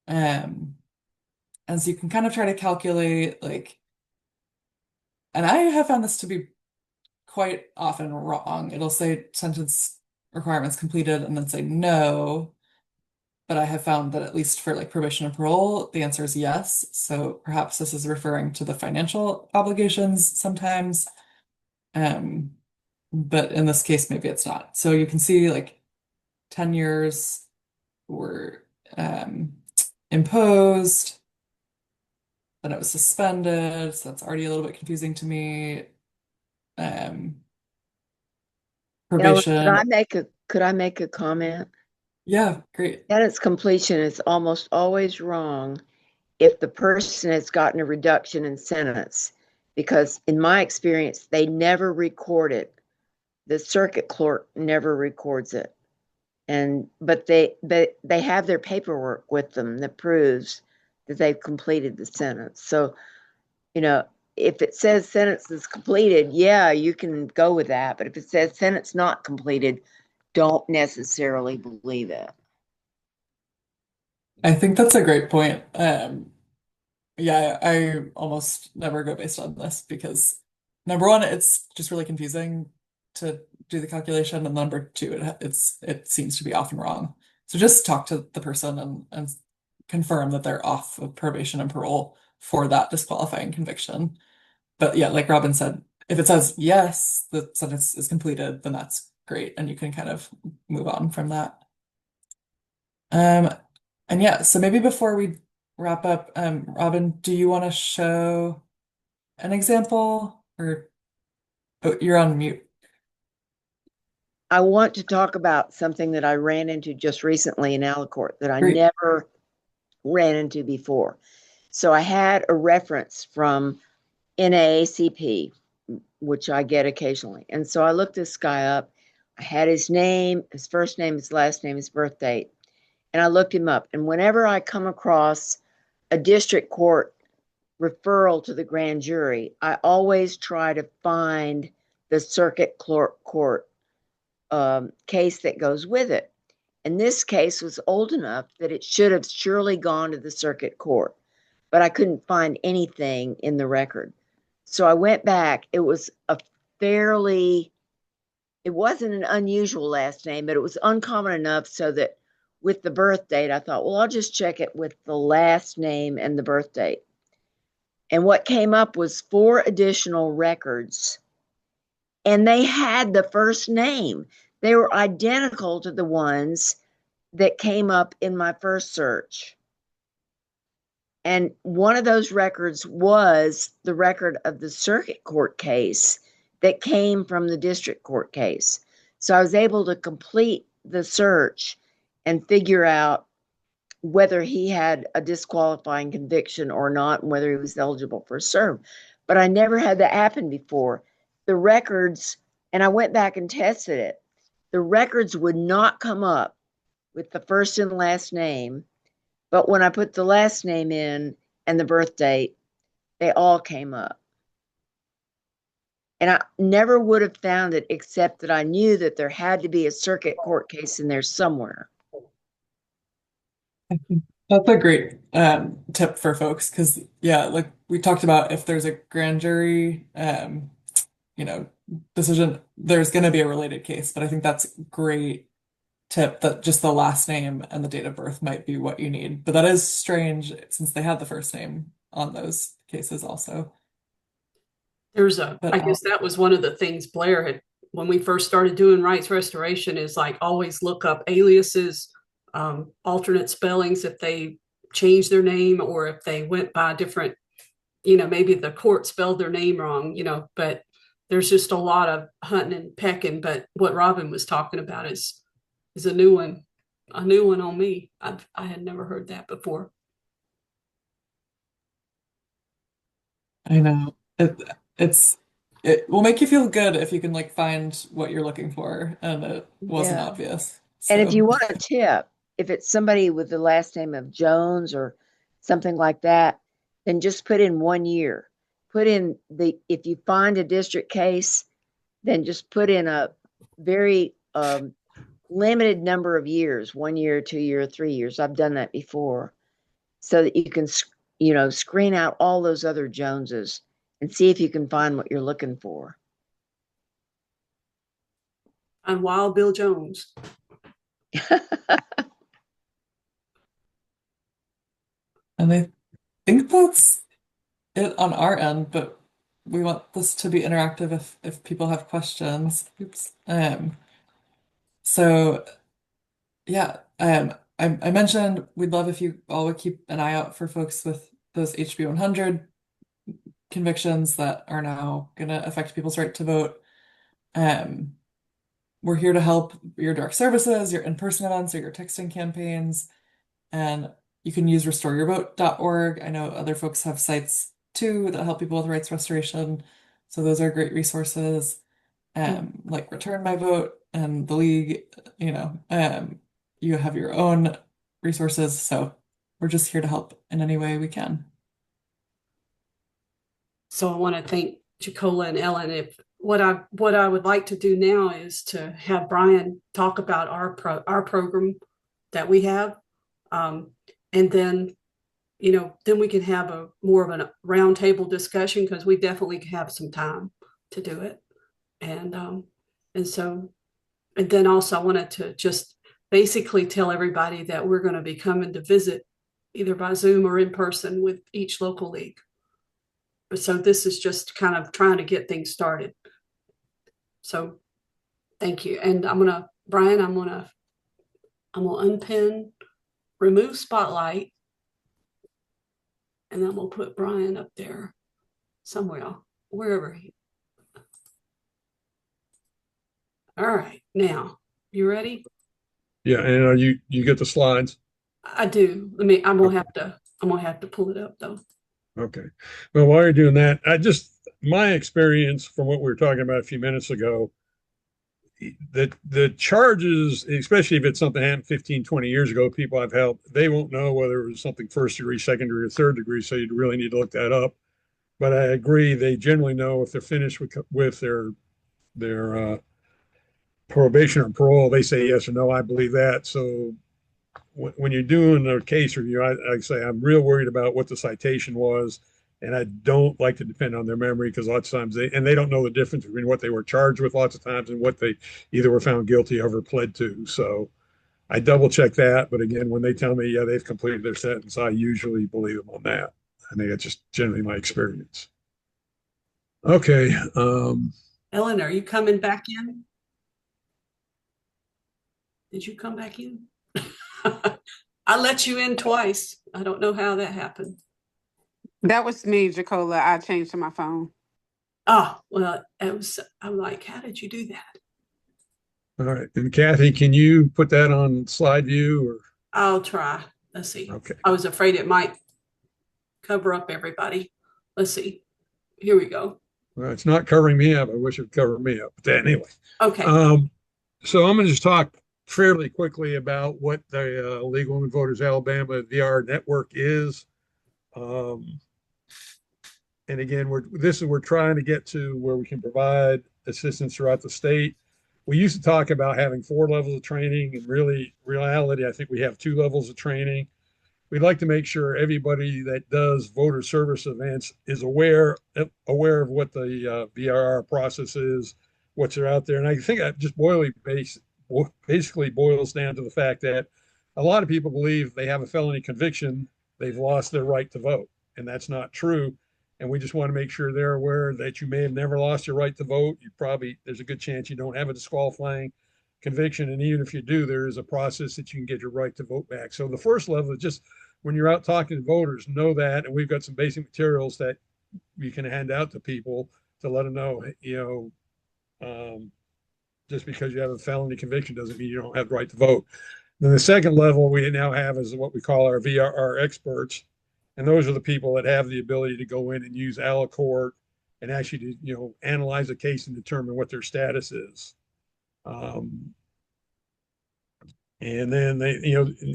And so you can kind of try to calculate, and I have found this to be quite often wrong. It'll say sentence requirements completed and then say no. But I have found that at least for probation and parole, the answer is yes. So perhaps this is referring to the financial obligations sometimes. But in this case, maybe it's not. So you can see 10 years were imposed, then it was suspended. So that's already a little bit confusing to me. Probation. Could I make a comment? Yeah, great. Sentence completion is almost always wrong if the person has gotten a reduction in sentence, because in my experience, they never record it. The circuit clerk never records it. But they have their paperwork with them that proves that they've completed the sentence. So, if it says sentence is completed, yeah, you can go with that. But if it says sentence not completed, don't necessarily believe it. I think that's a great point. Yeah, I almost never go based on this because number one, it's just really confusing to do the calculation, and number two, it seems to be often wrong. So just talk to the person and confirm that they're off of probation and parole for that disqualifying conviction. But yeah, like Robin said, if it says yes, the sentence is completed, then that's great, and you can kind of move on from that. And yeah, so maybe before we wrap up, Robin, do you want to show an example, or oh, you're on mute. I want to talk about something that I ran into just recently in Alacourt that I Great. never ran into before. So I had a reference from NAACP, which I get occasionally. And so I looked this guy up. I had his name, his first name, his last name, his birth date, and I looked him up. And whenever I come across a district court referral to the grand jury, I always try to find the circuit court case that goes with it. And this case was old enough that it should have surely gone to the circuit court, but I couldn't find anything in the record. So I went back. It was it wasn't an unusual last name, but it was uncommon enough so that with the birth date, I thought, well, I'll just check it with the last name and the birth date. And what came up was 4 additional records, and they had the first name. They were identical to the ones that came up in my first search. And one of those records was the record of the circuit court case that came from the district court case. So I was able to complete the search and figure out whether he had a disqualifying conviction or not, and whether he was eligible for a serve. But I never had that happen before. The records, and I went back and tested it, the records would not come up with the first and last name, but when I put the last name in and the birth date, they all came up. And I never would have found it except that I knew that there had to be a circuit court case in there somewhere. That's a great tip for folks, because yeah, like we talked about, if there's a grand jury decision, there's going to be a related case. But I think that's a great tip, that just the last name and the date of birth might be what you need. But that is strange since they had the first name on those cases also. I guess that was one of the things Blair had, when we first started doing rights restoration, is like always look up aliases, alternate spellings if they changed their name, or if they went by different, maybe the court spelled their name wrong, but there's just a lot of hunting and pecking. But what Robin was talking about is a new one on me. I had never heard that before. I know. It will make you feel good if you can like find what you're looking for and it wasn't obvious. And if So, you want a tip, if it's somebody with the last name of Jones or something like that, then just put in 1 year. If you find a district case, then just put in a very limited number of years, 1 year, 2 year, 3 years. I've done that before, so that you can, screen out all those other Joneses and see if you can find what you're looking for. I'm Wild Bill Jones. and I think that's it on our end, but we want this to be interactive if people have questions. Oops. So yeah, I mentioned we'd love if you all would keep an eye out for folks with those HB 100 convictions that are now going to affect people's right to vote. We're here to help your direct services, your in-person events, or your texting campaigns. And you can use restoreyourvote.org. I know other folks have sites too that help people with rights restoration. So those are great resources, like Return My Vote and the League, you have your own resources. So we're just here to help in any way we can. So I want to thank Jacola and Ellen. What I would like to do now is to have Brian talk about our program that we have, and then then we can have more of a roundtable discussion, because we definitely have some time to do it, and then also I wanted to just basically tell everybody that we're going to be coming to visit either by Zoom or in person with each local league. So this is just kind of trying to get things started. So thank you. And Brian, I'm gonna unpin, remove spotlight, and then we'll put Brian up there somewhere, wherever he. All right, now you ready? Yeah, and you get the slides? I do. I'm gonna have to pull it up though. Okay. Well, while you're doing that, my experience from what we were talking about a few minutes ago, the charges, especially if it's something happened 15, 20 years ago, people I've helped, they won't know whether it was something first degree, second degree, or third degree. So you'd really need to look that up. But I agree, they generally know if they're finished with their probation or parole, they say yes or no. I believe that. So when you're doing a case review, I say I'm real worried about what the citation was, and I don't like to depend on their memory because lots of times they don't know the difference between what they were charged with lots of times and what they either were found guilty of or pled to. So I double check that. But again, when they tell me, yeah, they've completed their sentence, I usually believe them on that. I think it's just generally my experience. Okay. Ellen, are you coming back in? Did you come back in? I let you in twice. I don't know how that happened. That was me, Jacola. I changed to my phone. Oh, well, I'm like, how did you do that? All right. And Kathy, can you put that on slide view or? I'll try. Let's see. Okay. I was afraid it might cover up everybody. Let's see. Here we go. Well, it's not covering me up. I wish it would cover me up. But anyway. Okay. So I'm going to just talk fairly quickly about what the League of Women Voters Alabama VRR network is. And again, we're trying to get to where we can provide assistance throughout the state. We used to talk about having 4 levels of training, and reality, I think we have 2 levels of training. We'd like to make sure everybody that does voter service events is aware of what the VRR process is, what's out there. And I think that just basically boils down to the fact that a lot of people believe they have a felony conviction, they've lost their right to vote, and that's not true. And we just want to make sure they're aware that you may have never lost your right to vote. There's a good chance you don't have a disqualifying conviction. And even if you do, there is a process that you can get your right to vote back. So the first level is just when you're out talking to voters, know that. And we've got some basic materials that you can hand out to people to let them know, just because you have a felony conviction doesn't mean you don't have the right to vote. Then the second level we now have is what we call our VRR experts. And those are the people that have the ability to go in and use Alacourt and actually, analyze a case and determine what their status is. And then they,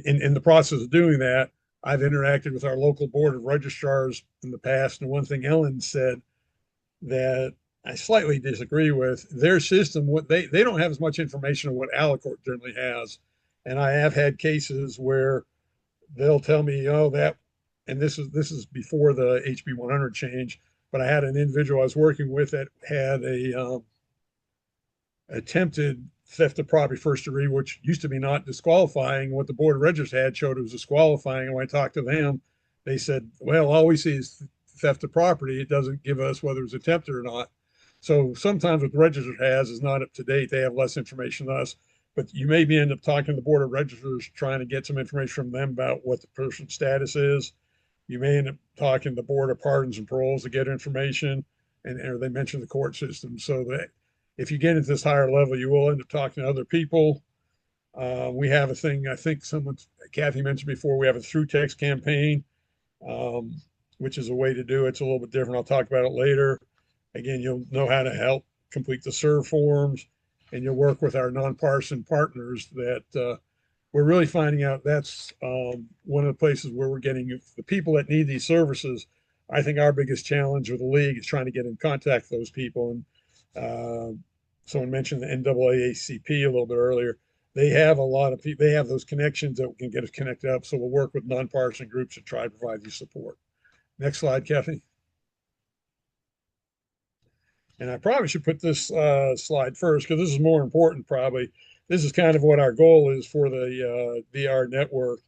in the process of doing that, I've interacted with our local board of registrars in the past. And one thing Ellen said that I slightly disagree with, their system, what they don't have as much information on what Alacourt generally has. And I have had cases where they'll tell me, and this is before the HB 100 change, but I had an individual I was working with that had a attempted theft of property first degree, which used to be not disqualifying. What the board of registers had showed it was disqualifying. And when I talked to them, they said, well, all we see is theft of property. It doesn't give us whether it was attempted or not. So sometimes what the register has is not up to date. They have less information than us. But you maybe end up talking to the board of registers, trying to get some information from them about what the person's status is. You may end up talking to the board of pardons and paroles to get information, or they mention the court system. So that if you get into this higher level, you will end up talking to other people. We have a thing, I think Kathy mentioned before, we have a through text campaign, which is a way to do it. It's a little bit different. I'll talk about it later. Again, you'll know how to help complete the serve forms, and you'll work with our nonpartisan partners that we're really finding out that's one of the places where we're getting the people that need these services. I think our biggest challenge with the league is trying to get in contact with those people. And someone mentioned the NAACP a little bit earlier. They have a lot of people, they have those connections that can get us connected up. So we'll work with nonpartisan groups to try to provide you support. Next slide, Kathy. And I probably should put this slide first because this is more important probably. This is kind of what our goal is for the VR network.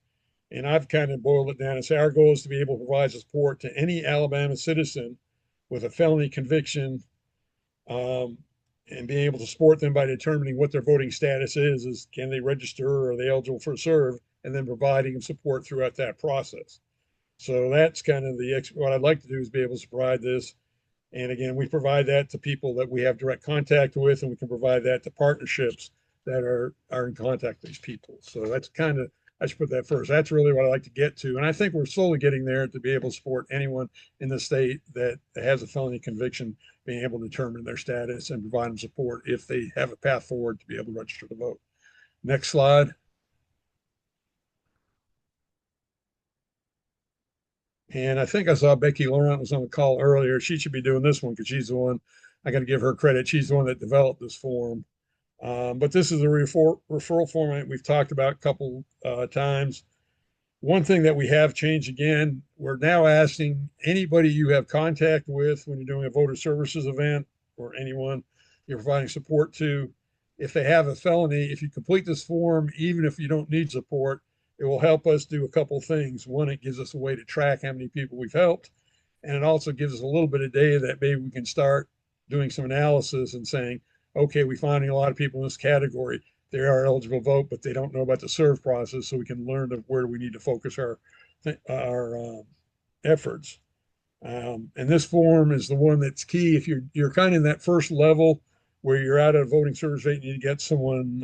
And I've kind of boiled it down and say our goal is to be able to provide support to any Alabama citizen with a felony conviction, and being able to support them by determining what their voting status is can they register or are they eligible for serve, and then providing them support throughout that process. So that's kind of what I'd like to do is be able to provide this. And again, we provide that to people that we have direct contact with, and we can provide that to partnerships that are in contact with these people. So that's kind of, I should put that first. That's really what I like to get to. And I think we're slowly getting there to be able to support anyone in the state that has a felony conviction, being able to determine their status and provide them support if they have a path forward to be able to register to vote. Next slide. And I think I saw Becky Laurent was on the call earlier. She should be doing this one because she's the one, I got to give her credit. She's the one that developed this form. But this is a referral form we've talked about a couple times. One thing that we have changed again, we're now asking anybody you have contact with when you're doing a voter services event, or anyone you're providing support to, if they have a felony, if you complete this form, even if you don't need support, it will help us do a couple of things. One, it gives us a way to track how many people we've helped. And it also gives us a little bit of data that maybe we can start doing some analysis and saying, okay, we're finding a lot of people in this category. They are eligible to vote, but they don't know about the serve process. So we can learn where we need to focus our efforts. And this form is the one that's key. If you're kind of in that first level where you're at a voting service rate and you need to get someone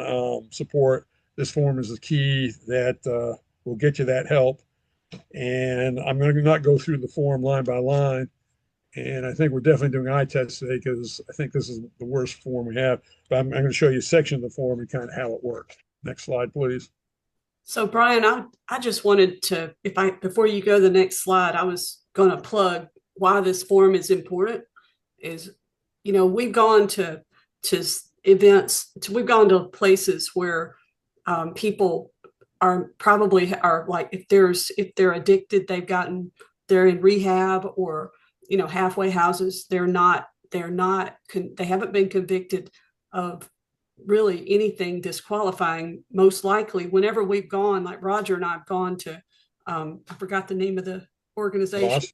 support, this form is the key that will get you that help. And I'm going to not go through the form line by line. And I think we're definitely doing eye tests today because I think this is the worst form we have. But I'm going to show you a section of the form and kind of how it works. Next slide, please. So Brian, I just wanted to, before you go to the next slide, I was going to plug why this form is important. Is, we've gone to events, we've gone to places where people are like, if they're addicted, they're in rehab, or halfway houses. They haven't been convicted of really anything disqualifying. Most likely, whenever we've gone, like Roger and I've gone to, I forgot the name of the organization. Ross.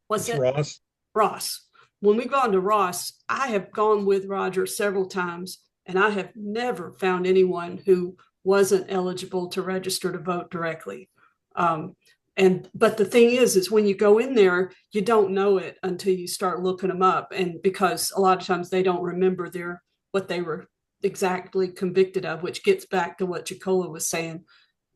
What's it? Ross. Ross. When we've gone to Ross, I have gone with Roger several times, and I have never found anyone who wasn't eligible to register to vote directly. But the thing is when you go in there, you don't know it until you start looking them up. And because a lot of times they don't remember what they were exactly convicted of, which gets back to what Jacola was saying.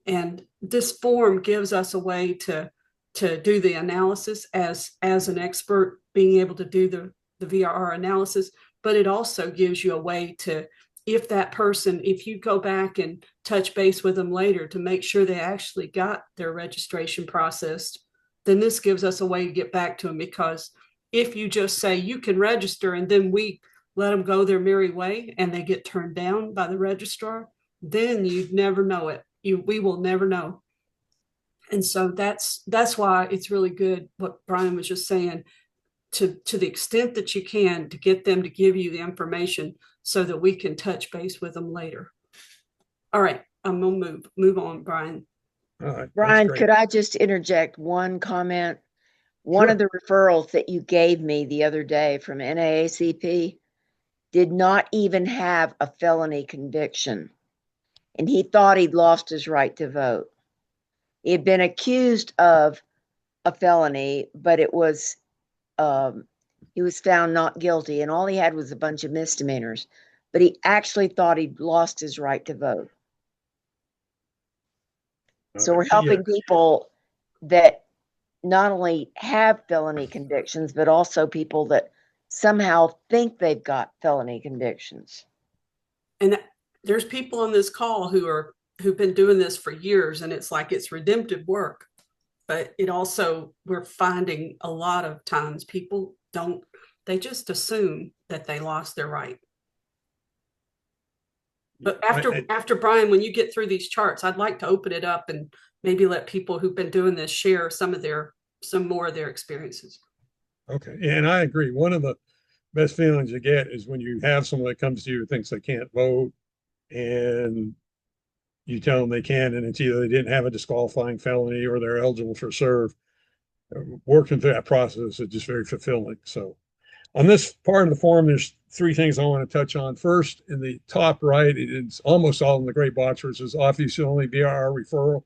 And this form gives us a way to do the analysis as an expert, being able to do the VRR analysis, but it also gives you a way to, if you go back and touch base with them later to make sure they actually got their registration processed, then this gives us a way to get back to them. Because if you just say you can register and then we let them go their merry way and they get turned down by the registrar, then you'd never know it. We will never know. And so that's why it's really good what Brian was just saying, to the extent that you can, to get them to give you the information so that we can touch base with them later. All right, I'm gonna move on, Brian. All right, Brian, could I just interject one comment? One of the referrals that you gave me the other day from NAACP did not even have a felony conviction, and he thought he'd lost his right to vote. He had been accused of a felony, but he was found not guilty, and all he had was a bunch of misdemeanors. But he actually thought he'd lost his right to vote. So we're helping people that not only have felony convictions, but also people that somehow think they've got felony convictions. And there's people on this call who've been doing this for years, and it's like it's redemptive work. But it also, we're finding a lot of times people they just assume that they lost their right. But after Brian, when you get through these charts, I'd like to open it up and maybe let people who've been doing this share some more of their experiences. Okay, and I agree. One of the best feelings you get is when you have someone that comes to you who thinks they can't vote, and you tell them they can, and it's either they didn't have a disqualifying felony or they're eligible for serve. working through that process is just very fulfilling. So on this part of the form, there's three things I want to touch on. First, in the top right, it's almost all in the gray box where it says office only VRR referral.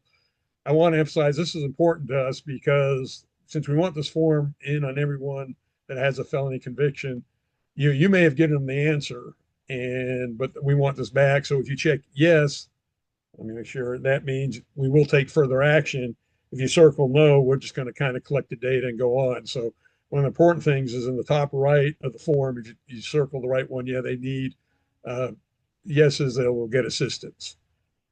I want to emphasize this is important to us because since we want this form in on everyone that has a felony conviction, you may have given them the answer, but we want this back. So if you check yes, let me make sure that means we will take further action. If you circle no, we're just going to kind of collect the data and go on. So one of the important things is in the top right of the form, if you circle the right one, yeah, they need yeses, they will get assistance.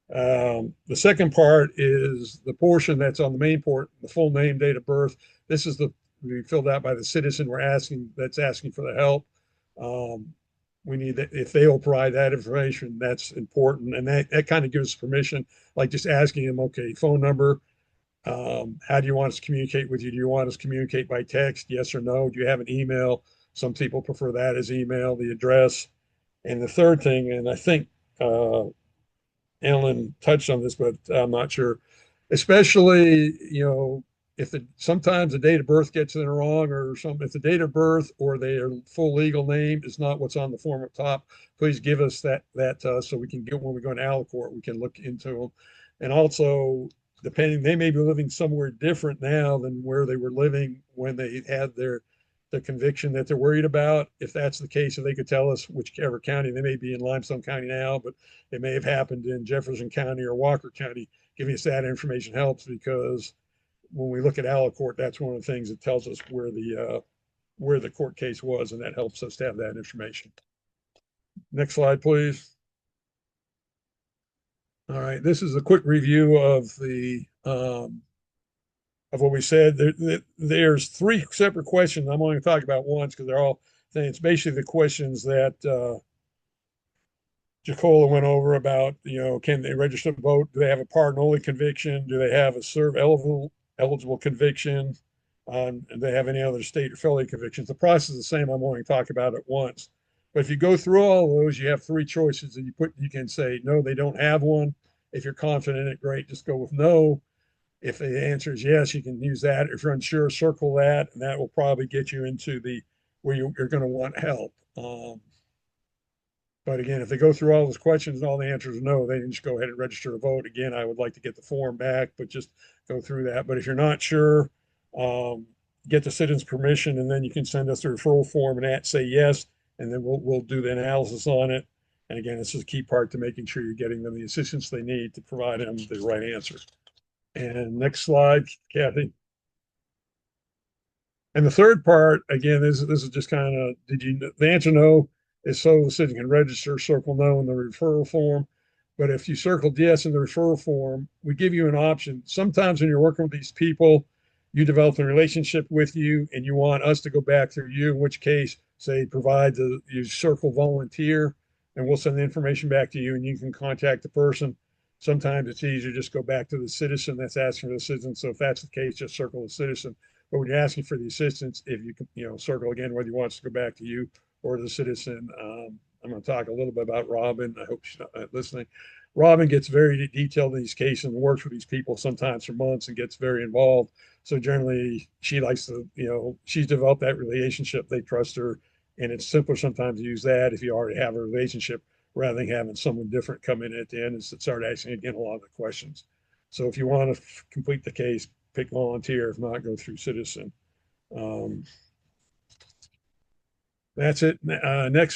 The second part is the portion that's on the main port, the full name, date of birth. This is we filled out by the citizen that's asking for the help. We need that if they will provide that information, that's important. And that kind of gives us permission, like just asking them, okay, phone number, how do you want us to communicate with you? Do you want us to communicate by text? Yes or no? Do you have an email? Some people prefer that as email, the address. And the third thing, and I think Ellen touched on this, but I'm not sure, especially, if sometimes the date of birth gets it wrong if the date of birth or their full legal name is not what's on the form up top, please give us that to us so we can get, when we go to Alacourt, we can look into them. And also, depending, they may be living somewhere different now than where they were living when they had the conviction that they're worried about. If that's the case, if they could tell us whichever county, they may be in Limestone County now, but it may have happened in Jefferson County or Walker County. Giving us that information helps because when we look at Alacourt, that's one of the things that tells us where the court case was, and that helps us to have that information. Next slide, please. All right, this is a quick review of what we said. There's three separate questions. I'm only going to talk about once because they're all things. Basically, the questions that Jacola went over about, can they register to vote? Do they have a pardon-only conviction? Do they have a eligible conviction? Do they have any other state or felony convictions? The process is the same. I'm only going to talk about it once. But if you go through all of those, you have three choices, and you can say, no, they don't have one. If you're confident in it, great, just go with no. If the answer is yes, you can use that. If you're unsure, circle that, and that will probably get you into where you're going to want help. But again, if they go through all those questions and all the answers are no, they can just go ahead and register to vote. Again, I would like to get the form back, but just go through that. But if you're not sure, get the citizen's permission, and then you can send us a referral form and say yes, and then we'll do the analysis on it. And again, this is a key part to making sure you're getting them the assistance they need to provide them the right answer. And next slide, Kathy. And the third part, again, this is just kind of, the answer no is so the citizen can register, circle no in the referral form. But if you circled yes in the referral form, we give you an option. Sometimes when you're working with these people, you develop a relationship with you and you want us to go back through you, in which case, say, you circle volunteer, and we'll send the information back to you and you can contact the person. Sometimes it's easier to just go back to the citizen that's asking for the assistance. So if that's the case, just circle the citizen. But when you're asking for the assistance, if you can, circle again, whether you want us to go back to you or the citizen. I'm going to talk a little bit about Robin. I hope she's not listening. Robin gets very detailed in these cases and works with these people sometimes for months and gets very involved. So generally, she likes to, she's developed that relationship. They trust her. And it's simpler sometimes to use that if you already have a relationship rather than having someone different come in at the end and start asking again a lot of the questions. So if you want to complete the case, pick volunteer. If not, go through citizen. That's it.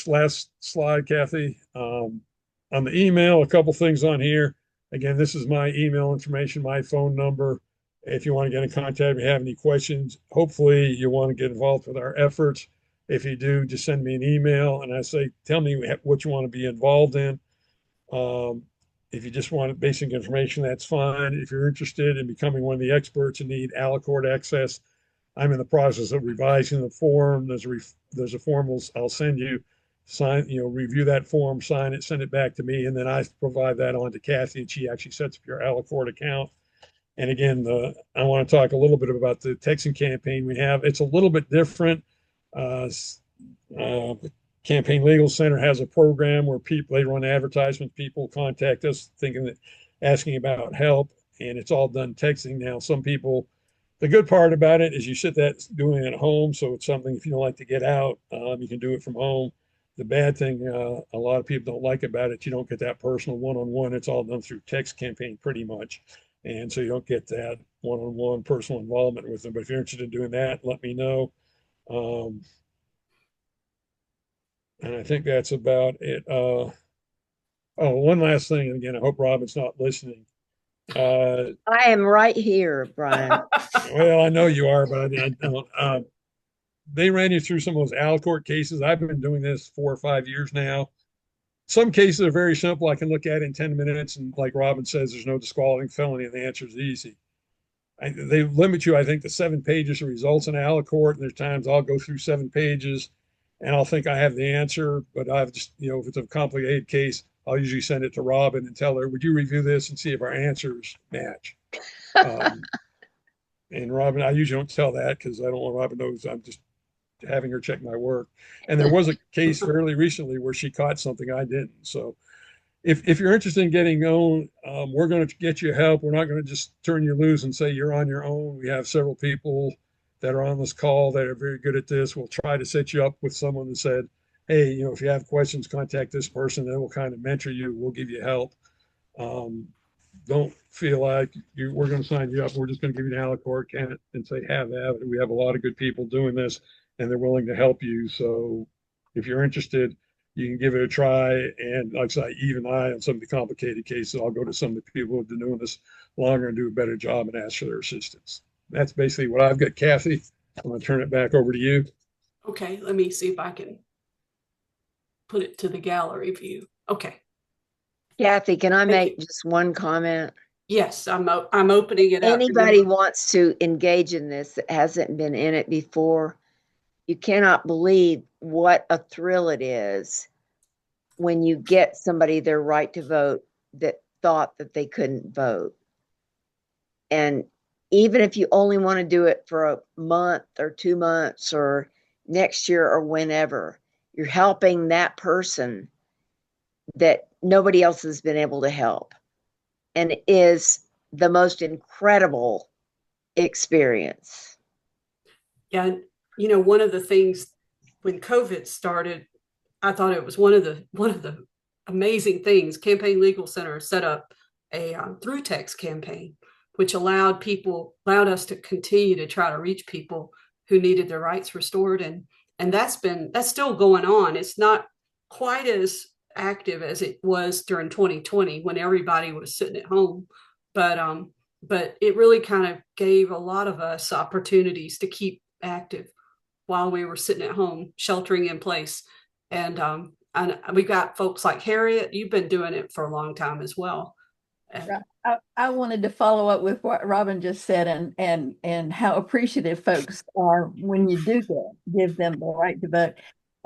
Last slide, Kathy. On the email, a couple things on here. Again, this is my email information, my phone number. If you want to get in contact, if you have any questions, hopefully you want to get involved with our efforts. If you do, just send me an email and I say, tell me what you want to be involved in. If you just want basic information, that's fine. If you're interested in becoming one of the experts and need Alacourt access, I'm in the process of revising the form. There's a form I'll send you, sign, review that form, sign it, send it back to me, and then I provide that on to Kathy, and she actually sets up your Alacourt account. And again, I want to talk a little bit about the texting campaign we have. It's a little bit different. Campaign Legal Center has a program where they run advertisements. People contact us asking about help, and it's all done texting now. Some people The good part about it is you sit that doing it at home. So it's something, if you don't like to get out, you can do it from home. The bad thing, a lot of people don't like about it, you don't get that personal one-on-one. It's all done through text campaign pretty much. And so you don't get that one-on-one personal involvement with them. But if you're interested in doing that, let me know. And I think that's about it. Oh, one last thing. And again, I hope Robin's not listening. I am right here, Brian. Well, I know you are, but I don't. They ran you through some of those Alacourt cases. I've been doing this 4 or 5 years now. Some cases are very simple. I can look at in 10 minutes. And like Robin says, there's no disqualifying felony, and the answer is easy. They limit you, I think, to 7 pages of results in Alacourt. And there's times I'll go through 7 pages and I'll think I have the answer, but I've just, if it's a complicated case, I'll usually send it to Robin and tell her, would you review this and see if our answers match? And Robin, I usually don't tell that because I don't want Robin knows I'm just having her check my work. And there was a case fairly recently where she caught something I didn't. So if you're interested in getting known, we're going to get you help. We're not going to just turn you loose and say you're on your own. We have several people that are on this call that are very good at this. We'll try to set you up with someone that said, hey, if you have questions, contact this person. Then we'll kind of mentor you. We'll give you help. Don't feel like we're going to sign you up. We're just going to give you an Alacourt and say, have at it. We have a lot of good people doing this, and they're willing to help you. So if you're interested, you can give it a try. And like I say, even on some of the complicated cases, I'll go to some of the people who have been doing this longer and do a better job and ask for their assistance. That's basically what I've got. Kathy, I'm going to turn it back over to you. Okay, let me see if I can put it to the gallery view. Okay. Kathy, can I make just one comment? Yes, I'm opening it up. Anybody wants to engage in this that hasn't been in it before, you cannot believe what a thrill it is when you get somebody their right to vote that thought that they couldn't vote. And even if you only want to do it for a month or 2 months or next year or whenever, you're helping that person that nobody else has been able to help. And it is the most incredible experience. Yeah, one of the things when COVID started, I thought it was one of the amazing things. Campaign Legal Center set up a through text campaign, which allowed us to continue to try to reach people who needed their rights restored, and that's still going on. It's not quite as active as it was during 2020 when everybody was sitting at home, but it really kind of gave a lot of us opportunities to keep active while we were sitting at home, sheltering in place. And we got folks like Harriet. You've been doing it for a long time as well. I wanted to follow up with what Robin just said and how appreciative folks are when you do give them the right to vote.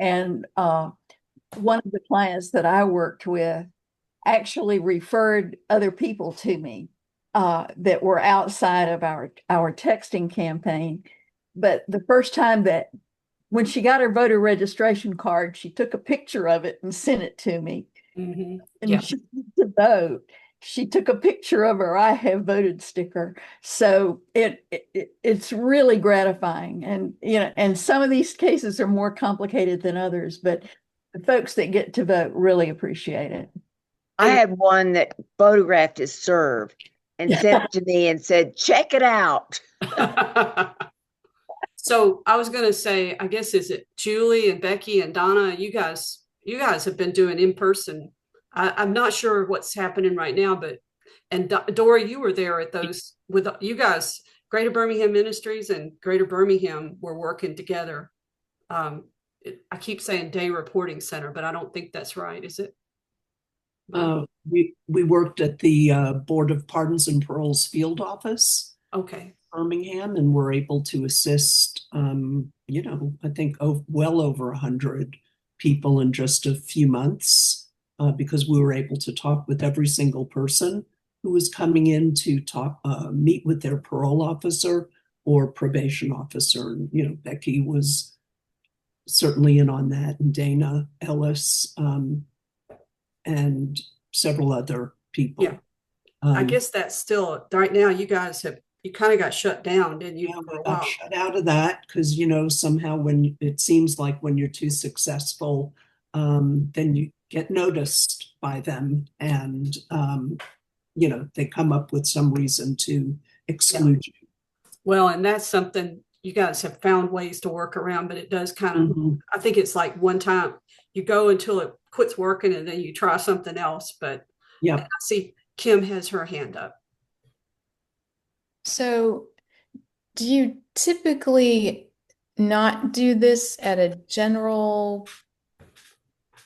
And one of the clients that I worked with actually referred other people to me that were outside of our texting campaign. But the first time when she got her voter registration card, she took a picture of it and sent it to me. Mm-hmm. And Yeah. she to vote. She took a picture of her "I have voted" sticker. So it's really gratifying. And some of these cases are more complicated than others, but the folks that get to vote really appreciate it. I had one that photographed his serve and sent it to me and said, check it out. So I was going to say, I guess, is it Julie and Becky and Donna? You guys have been doing in person. I'm not sure what's happening right now, and Dora, you were there at those with you guys. Greater Birmingham Ministries and Greater Birmingham were working together. I keep saying Day Reporting Center, but I don't think that's right. Is it? We worked at the Board of Pardons and Paroles field office. Okay. Birmingham, and were able to assist, I think well over 100 people in just a few months, because we were able to talk with every single person who was coming in to meet with their parole officer or probation officer. And, Becky was certainly in on that, and Dana Ellis, and several other people. Yeah. I guess that's still right now. You guys got shut down, didn't you, Yeah, for we a got while? shut out of that because, somehow when it seems like when you're too successful, then you get noticed by them and, they come up with some reason to exclude you. Well, and that's something you guys have found ways to work around, but it does kind of, Mhm. I think it's like one time you go until it quits working and then you try something else. But Yeah. I see Kim has her hand up. So, do you typically not do this at a general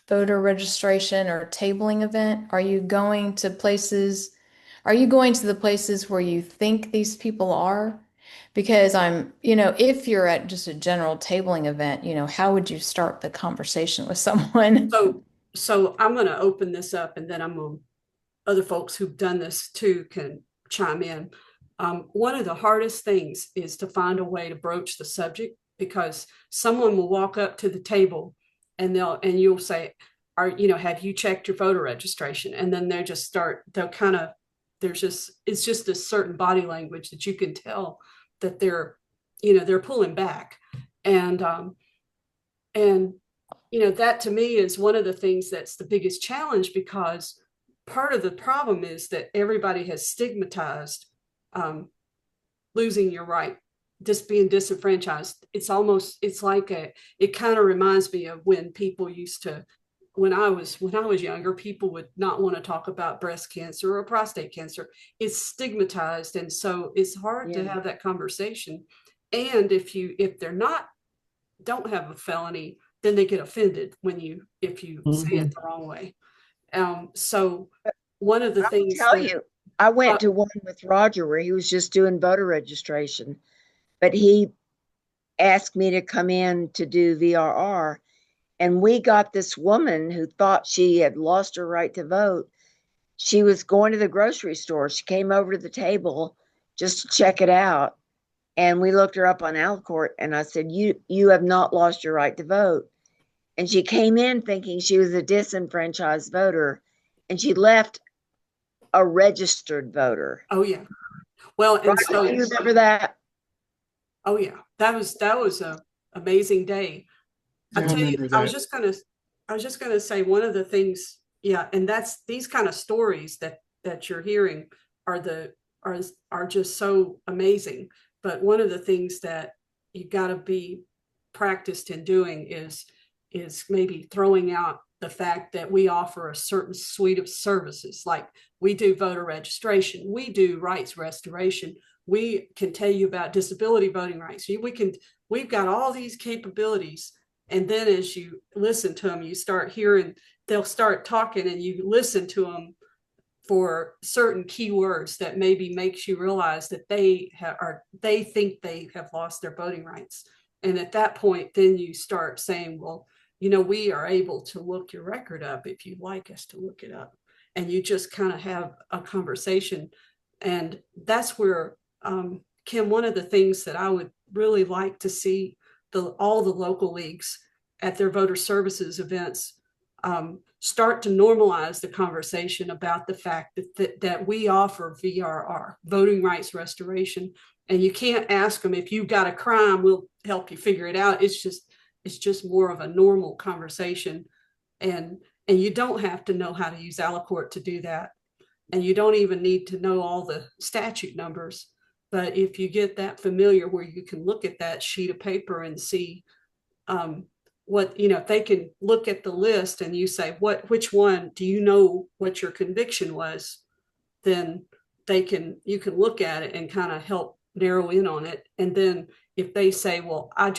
voter registration or tabling event? Are you going to the places where you think these people are? Because if you're at just a general tabling event, how would you start the conversation with someone? So I'm going to open this up, and then other folks who've done this too can chime in. One of the hardest things is to find a way to broach the subject, because someone will walk up to the table and you'll say, have you checked your voter registration? And then it's just a certain body language that you can tell that they're pulling back. And that to me is one of the things that's the biggest challenge, because part of the problem is that everybody has stigmatized losing your right, just being disenfranchised. It kind of reminds me of when people used to, when I was younger, people would not want to talk about breast cancer or prostate cancer. It's stigmatized, and so it's hard to have that conversation. And if they're don't have a felony, then they get offended if you say it the wrong way. So one of the things I'll tell you, I went to one with Roger where he was just doing voter registration, but he asked me to come in to do VRR. And we got this woman who thought she had lost her right to vote. She was going to the grocery store. She came over to the table just to check it out. And we looked her up on Alacourt, and I said, you have not lost your right to vote. And she came in thinking she was a disenfranchised voter, and she left a registered voter. Oh yeah. Well, and Roger, so do you remember that? Oh yeah, that was a amazing day. I tell you, I was just gonna say one of the things, and that's these kind of stories that you're hearing are just so amazing. But one of the things that you got to be practiced in doing is maybe throwing out the fact that we offer a certain suite of services. Like, we do voter registration, we do rights restoration, we can tell you about disability voting rights. We've got all these capabilities. And then as you listen to them, you start hearing, they'll start talking, and you listen to them for certain keywords that maybe makes you realize that they think they have lost their voting rights. And at that point, then you start saying, well, we are able to look your record up if you'd like us to look it up. And you just kind of have a conversation. And that's where, Kim, one of the things that I would really like to see all the local leagues at their voter services events start to normalize the conversation about the fact that we offer VRR, voting rights restoration. And you can't ask them, if you've got a crime, we'll help you figure it out. It's just more of a normal conversation. And you don't have to know how to use Alacourt to do that. And you don't even need to know all the statute numbers. But if you get that familiar where you can look at that sheet of paper and see if they can look at the list and you say, which one do you know what your conviction was, then you can look at it and kind of help narrow in on it. And then if they say, well, I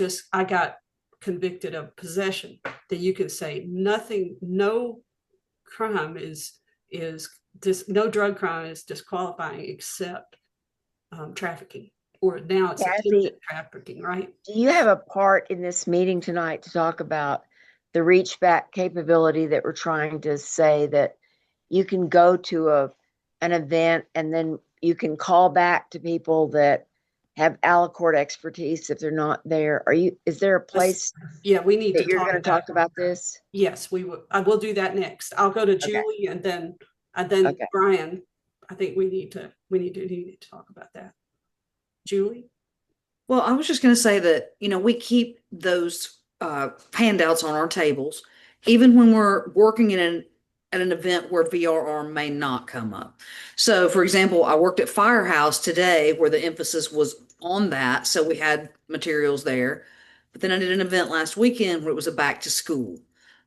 got convicted of possession, then you can say no crime no drug crime is disqualifying except trafficking, or now it's attempted trafficking, right? Do you have a part in this meeting tonight to talk about the reach back capability that we're trying to say, that you can go to an event and then you can call back to people that have Alacourt expertise if they're not there? Is there a place we need that to you're going to talk about this? Yes, we will. I will do that next. I'll go to Julie, and then Brian. I think we need to talk about that. Julie? Well, I was just going to say that, we keep those handouts on our tables, even when we're working at an event where VRR may not come up. So, for example, I worked at Firehouse today where the emphasis was on that. So we had materials there. But then I did an event last weekend where it was a back to school.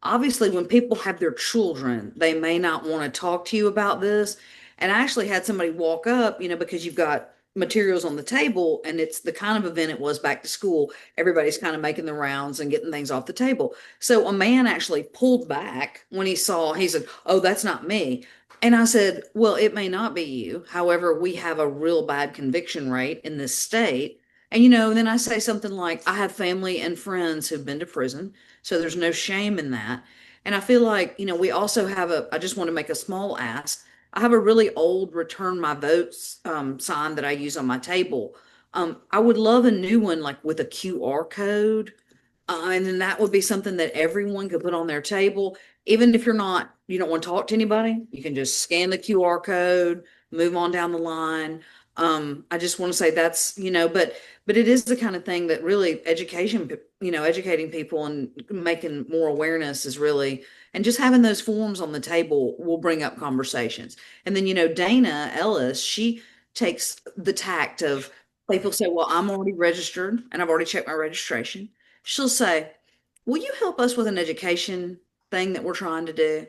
Obviously, when people have their children, they may not want to talk to you about this. And I actually had somebody walk up, because you've got materials on the table and it's the kind of event it was back to school. Everybody's kind of making the rounds and getting things off the table. So a man actually pulled back when he said, "Oh, that's not me." And I said, "Well, it may not be you. However, we have a real bad conviction rate in this state." And, then I say something like, "I have family and friends who've been to prison, so there's no shame in that." And I feel like, we also I just want to make a small ask. I have a really old return my votes sign that I use on my table. I would love a new one, like with a QR code. And then that would be something that everyone could put on their table. Even if you don't want to talk to anybody, you can just scan the QR code, move on down the line. I just want to say that's, but it is the kind of thing that really educating people and making more awareness is really, and just having those forms on the table will bring up conversations. And then, Dana Ellis, she takes the tact of people say, "Well, I'm already registered and I've already checked my registration." She'll say, "Will you help us with an education thing that we're trying to do?"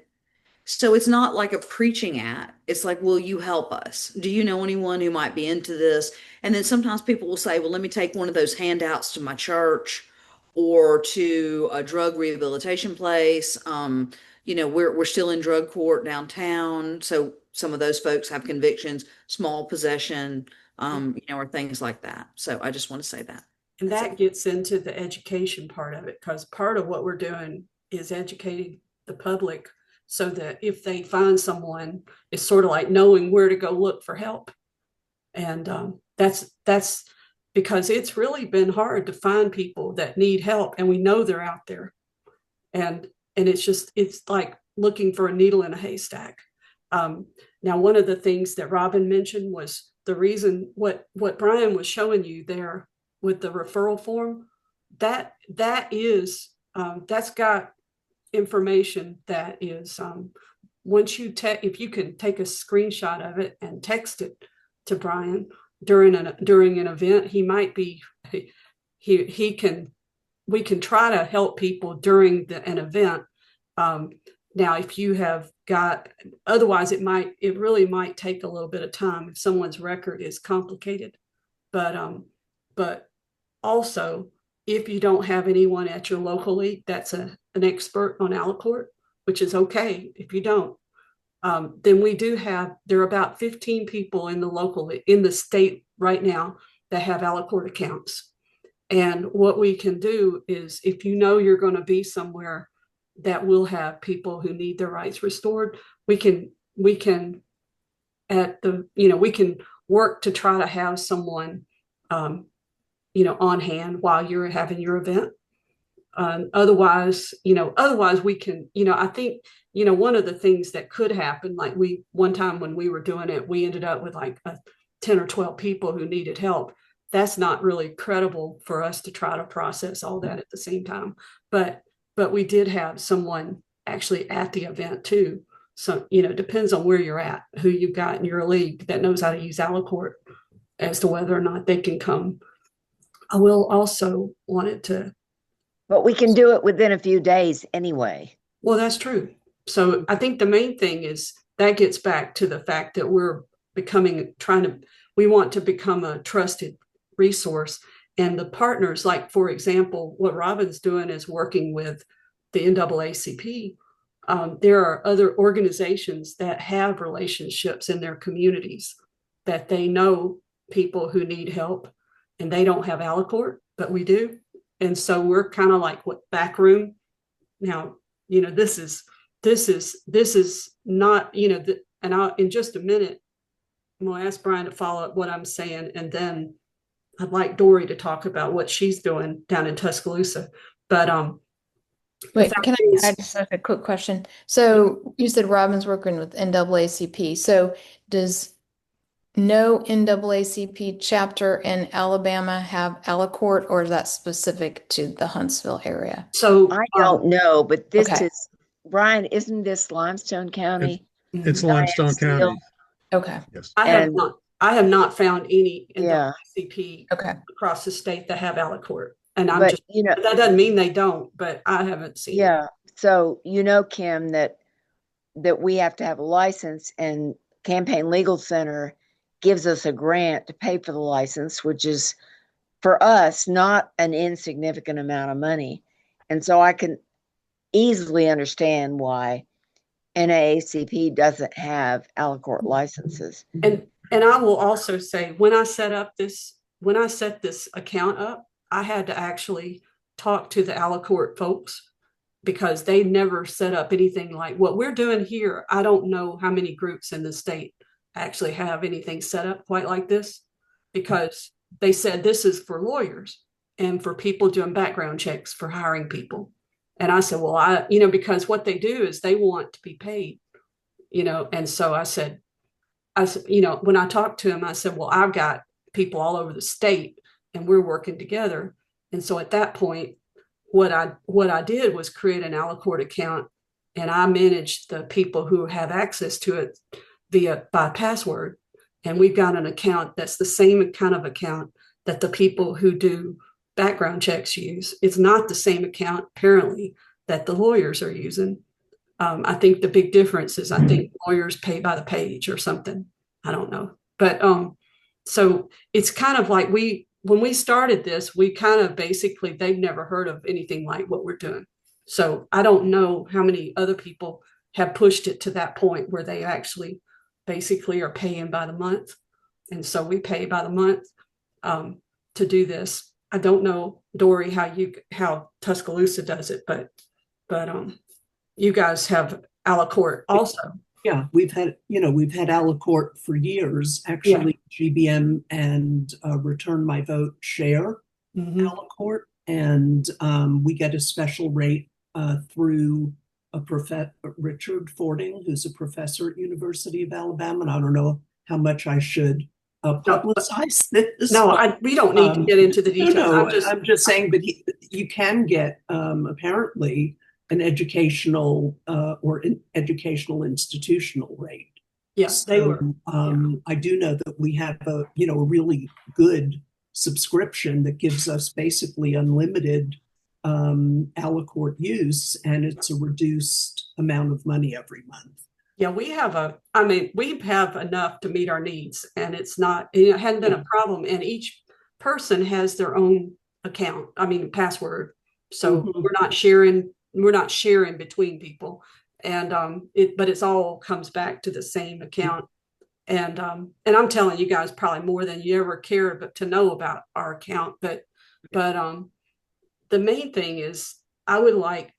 So it's not like a preaching at. It's like, "Will you help us? Do you know anyone who might be into this?" And then sometimes people will say, "Well, let me take one of those handouts to my church or to a drug rehabilitation place. We're still in drug court downtown. So some of those folks have convictions, small possession, or things like that." So I just want to say that. And that gets into the education part of it, because part of what we're doing is educating the public so that if they find someone, it's sort of like knowing where to go look for help. And that's because it's really been hard to find people that need help, and we know they're out there. And it's like looking for a needle in a haystack. Now, one of the things that Robin mentioned was the reason what Brian was showing you there with the referral form, that's got information that is if you can take a screenshot of it and text it to Brian during an event, we can try to help people during an event. Now, if you have got, otherwise it really might take a little bit of time if someone's record is complicated. But also, if you don't have anyone at your local league that's an expert on Alacourt, which is okay if you don't, then there are about 15 people in the state right now that have Alacourt accounts. And what we can do is, if you're going to be somewhere that will have people who need their rights restored, we can work to try to have someone on hand while you're having your event. Otherwise we can, I think, one of the things that could happen, like one time when we were doing it, we ended up with like 10 or 12 people who needed help. That's not really credible for us to try to process all that at the same time. But we did have someone actually at the event too. So, depends on where you're at, who you've got in your league that knows how to use Alacourt as to whether or not they can come. I will also wanted to. But we can do it within a few days anyway. Well, that's true. So I think the main thing is that gets back to the fact that we want to become a trusted resource. And the partners, like, for example, what Robin's doing is working with the NAACP. There are other organizations that have relationships in their communities that they know people who need help, and they don't have Alacourt, but we do. And so we're kind of like back room. Now, this is not, and in just a minute, I'm going to ask Brian to follow up what I'm saying. And then I'd like Dory to talk about what she's doing down in Tuscaloosa. But wait, can I just have a quick question? So you said Robin's working with NAACP. So does no NAACP chapter in Alabama have Alacourt, or is that specific to the Huntsville area? So I don't know, but this Okay. is, Brian, isn't this Limestone County? It's Limestone County. Okay. Yes. I have And- not. I have not found any Yeah. NAACP Okay. across the state that have Alacourt, and I'm But, just. you know, That doesn't mean they don't, but I haven't seen. it. yeah. So, Kim, that we have to have a license, and Campaign Legal Center gives us a grant to pay for the license, which is for us not an insignificant amount of money. And so I can easily understand why NAACP doesn't have Alacourt licenses. And I will also say, when I set this account up, I had to actually talk to the Alacourt folks because they never set up anything like what we're doing here. I don't know how many groups in the state actually have anything set up quite like this, because they said this is for lawyers and for people doing background checks for hiring people. And I said, well, because what they do is they want to be paid, and so I said, when I talked to him, I said, well, I've got people all over the state and we're working together. And so at that point, what I did was create an Alacourt account, and I managed the people who have access to it by password. And we've got an account that's the same kind of account that the people who do background checks use. It's not the same account, apparently, that the lawyers are using. I think the big difference is I think lawyers pay by the page or something. I don't know. But so it's kind of like when we started this, we kind of basically, they've never heard of anything like what we're doing. So I don't know how many other people have pushed it to that point where they actually basically are paying by the month. And so we pay by the month to do this. I don't know, Dory, how Tuscaloosa does it, but you guys have Alacourt also. Yeah, we've had Alacourt for years. Actually, GBM and Return My Vote share Alacourt, and we get a special rate through Richard Fording, who's a professor at University of Alabama. And I don't know how much I should publicize this. No, we don't need to get into the details. No, I'm just saying, but you can get apparently an educational or an educational institutional rate. Yes, they were. I do know that we have a really good subscription that gives us basically unlimited Alacourt use, and it's a reduced amount of money every month. Yeah, we have enough to meet our needs, and it hadn't been a problem. And each person has their own account, password. So we're not sharing between people. And but it's all comes back to the same account. And I'm telling you guys probably more than you ever care to know about our account. But the main thing is I would like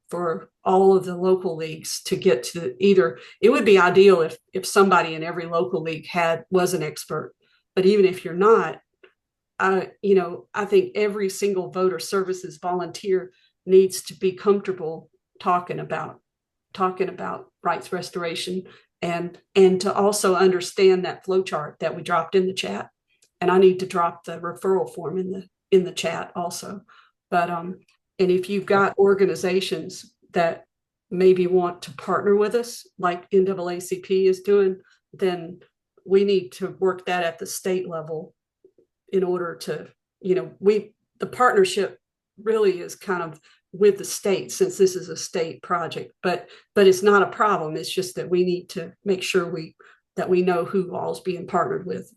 for all of the local leagues to get to it would be ideal if somebody in every local league was an expert. But even if you're not, I think every single voter services volunteer needs to be comfortable talking about rights restoration and to also understand that flow chart that we dropped in the chat. And I need to drop the referral form in the chat also. But and if you've got organizations that maybe want to partner with us, like NAACP is doing, then we need to work that at the state level in order to, the partnership really is kind of with the state, since this is a state project, but it's not a problem. It's just that we need to make sure that we know who all's being partnered with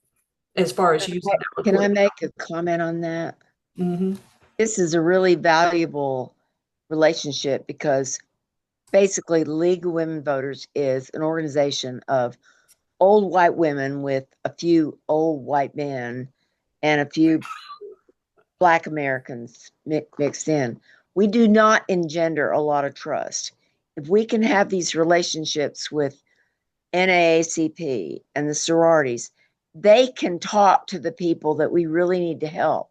as far as using. Can I make a comment on that? Mm-hmm. This is a really valuable relationship because basically League of Women Voters is an organization of old white women with a few old white men and a few Black Americans mixed in. We do not engender a lot of trust. If we can have these relationships with NAACP and the sororities, they can talk to the people that we really need to help.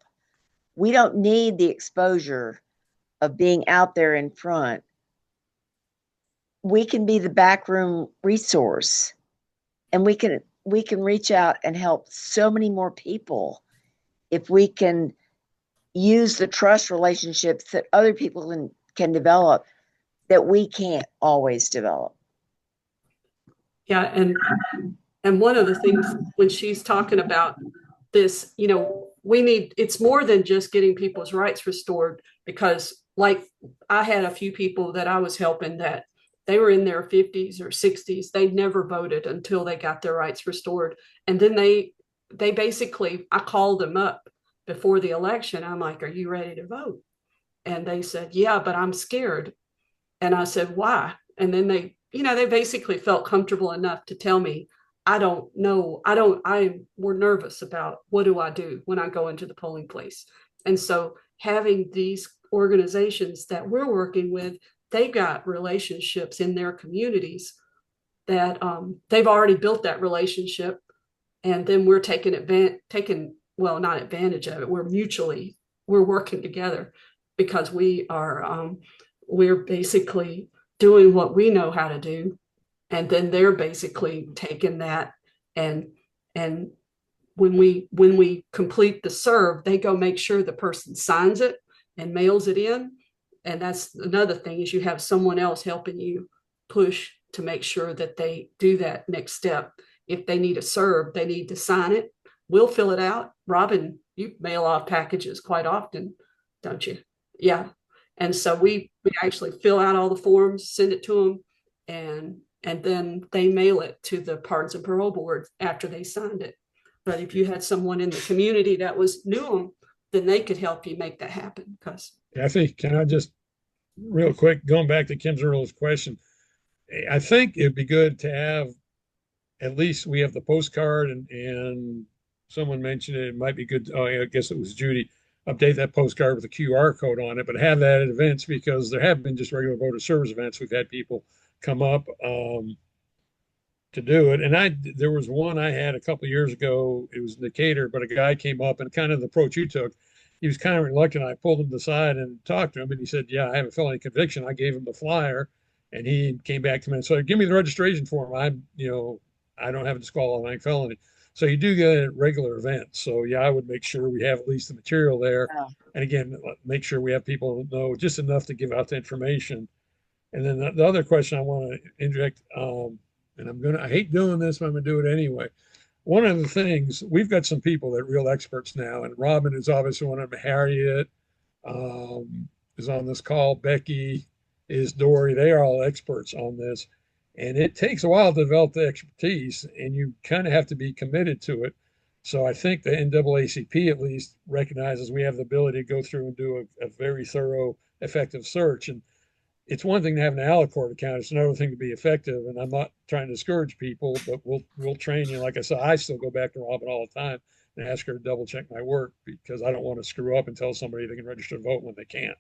We don't need the exposure of being out there in front. We can be the backroom resource And we can reach out and help so many more people if we can use the trust relationships that other people can develop that we can't always develop. Yeah, and one of the things when she's talking about this, it's more than just getting people's rights restored, because like I had a few people that I was helping that they were in their 50s or 60s. They never voted until they got their rights restored. And then they basically, I called them up before the election. I'm like, are you ready to vote? And they said, yeah, but I'm scared. And I said, why? And then they basically felt comfortable enough to tell me, I don't know. We're nervous about what do I do when I go into the polling place. And so having these organizations that we're working with, they've got relationships in their communities that they've already built that relationship. And then we're not advantage of it. We're working together because we're basically doing what we know how to do. And then they're basically taking that and when we complete the serve, they go make sure the person signs it and mails it in. And that's another thing, is you have someone else helping you push to make sure that they do that next step. If they need a serve, they need to sign it. We'll fill it out. Robin, you mail off packages quite often, don't you? Yeah. And so we actually fill out all the forms, send it to them, and then they mail it to the Pardons and Parole Board after they signed it. But if you had someone in the community that was new, then they could help you make that happen. I think, can I just real quick, going back to Kim's earlier question, I think it'd be good to have, at least we have the postcard, and someone mentioned it might be good. Oh, I guess it was Judy. Update that postcard with a QR code on it, but have that at events, because there have been just regular voter service events. We've had people come up to do it. And there was one I had a couple of years ago. It was in Decatur, but a guy came up, and kind of the approach you took, he was kind of reluctant. I pulled him to the side and talked to him, and he said, yeah, I have a felony conviction. I gave him the flyer, and he came back to me and said, give me the registration form. I don't have a disqualifying felony. So you do get it at regular events. So yeah, I would make sure we have at least the material there. Yeah. And again, make sure we have people who know just enough to give out the information. And then the other question I want to inject, and I hate doing this, but I'm going to do it anyway. One of the things, we've got some people that are real experts now, and Robin is obviously one of them. Harriet is on this call. Becky is Dory. They are all experts on this. And it takes a while to develop the expertise, and you kind of have to be committed to it. So I think the NAACP at least recognizes we have the ability to go through and do a very thorough, effective search. And it's one thing to have an Alacourt account. It's another thing to be effective. And I'm not trying to discourage people, but we'll train you. Like I said, I still go back to Robin all the time and ask her to double check my work, because I don't want to screw up and tell somebody they can register to vote when they can't.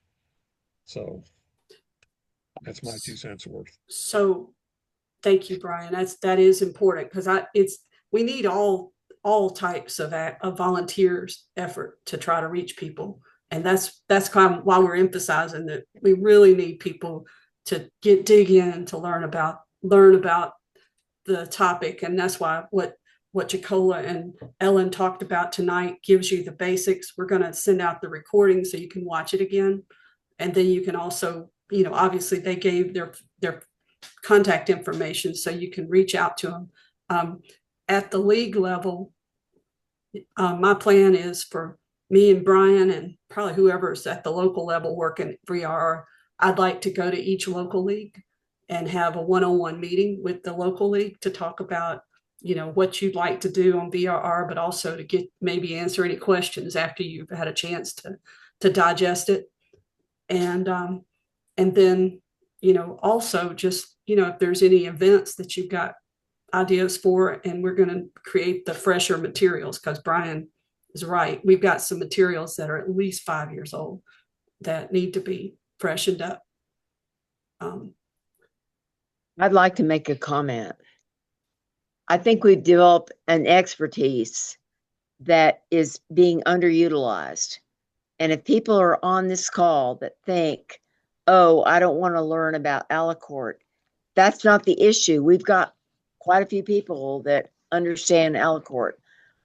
So that's my 2 cents worth. So thank you, Brian. That is important, because we need all types of volunteers effort to try to reach people. And that's kind of why we're emphasizing that we really need people to dig in to learn about the topic. And that's why what Jacola and Ellen talked about tonight gives you the basics. We're going to send out the recording so you can watch it again. And then you can also, obviously they gave their contact information so you can reach out to them. At the league level, my plan is for me and Brian and probably whoever's at the local level working at VRR, I'd like to go to each local league and have a one-on-one meeting with the local league to talk about, what you'd like to do on VRR, but also to maybe answer any questions after you've had a chance to digest it. And then, also just, if there's any events that you've got ideas for, and we're going to create the fresher materials, because Brian is right. We've got some materials that are at least 5 years old that need to be freshened up. I'd like to make a comment. I think we've developed an expertise that is being underutilized. And if people are on this call that think, oh, I don't want to learn about Alacourt, that's not the issue. We've got quite a few people that understand Alacourt.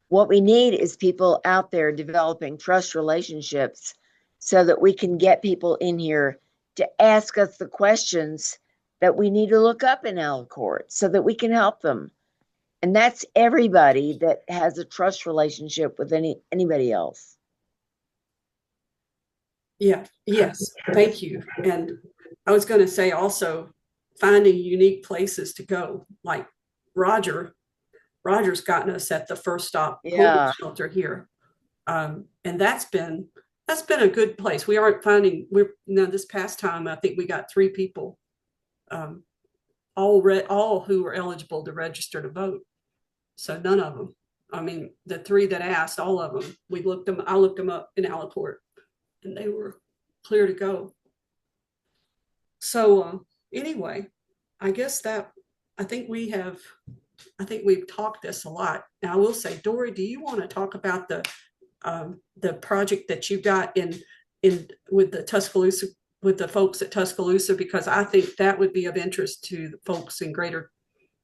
What we need is people out there developing trust relationships so that we can get people in here to ask us the questions that we need to look up in Alacourt so that we can help them. And that's everybody that has a trust relationship with anybody else. Yeah, yes, thank you. And I was going to say also finding unique places to go, like Roger's gotten us at the First Stop homeless shelter here. And that's been a good place. We aren't finding, this past time, I think we got 3 people, all who were eligible to register to vote. So none of them, I mean, the 3 that asked, all of them, I looked them up in Alacourt and they were clear to go. So anyway, I guess I think we've talked this a lot. And I will say, Dory, do you want to talk about the project that you got in with the Tuscaloosa, with the folks at Tuscaloosa, because I think that would be of interest to the folks in Greater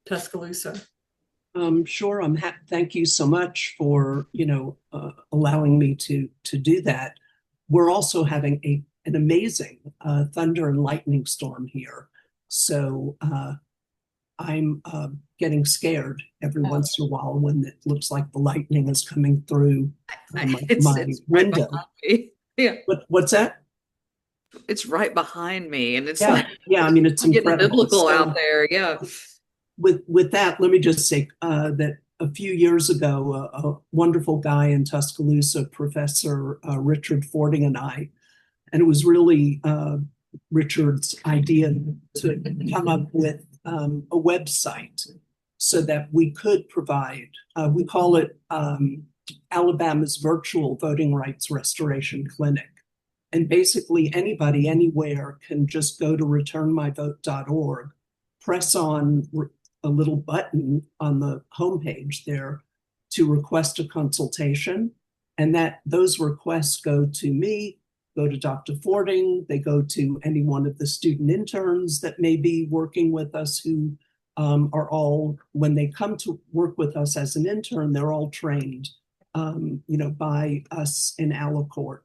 Tuscaloosa. Sure. Thank you so much for allowing me to do that. We're also having an amazing thunder and lightning storm here, so I'm getting scared every once in a while when it looks like the lightning is coming through my window. Right. Yeah. What's that? It's right behind me, and it's I mean, it's getting incredible. biblical out there. Yeah. With that, let me just say that a few years ago, a wonderful guy in Tuscaloosa, Professor Richard Fording, and it was really Richard's idea to come up with a website so that we could provide, we call it Alabama's Virtual Voting Rights Restoration Clinic. And basically anybody anywhere can just go to returnmyvote.org, press on a little button on the homepage there to request a consultation. And those requests go to me, go to Dr. Fording, they go to any one of the student interns that may be working with us, who are all, when they come to work with us as an intern, they're all trained, by us in Alacourt.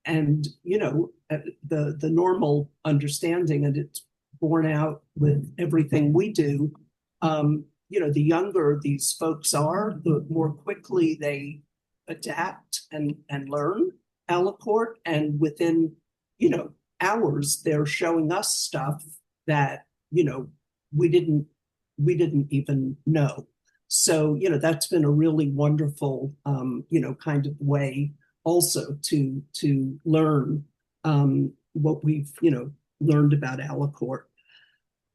And, the normal understanding, and it's borne out with everything we do, the younger these folks are, the more quickly they adapt and learn Alacourt. And within, hours, they're showing us stuff that, we didn't even know. So, that's been a really wonderful, kind of way also to learn what we've, learned about Alacourt.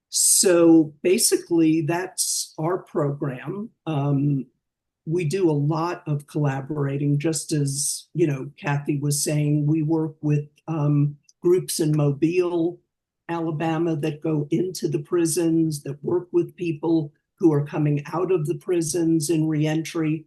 So basically, that's our program. We do a lot of collaborating, just as, Kathy was saying. We work with groups in Mobile, Alabama, that go into the prisons, that work with people who are coming out of the prisons in reentry.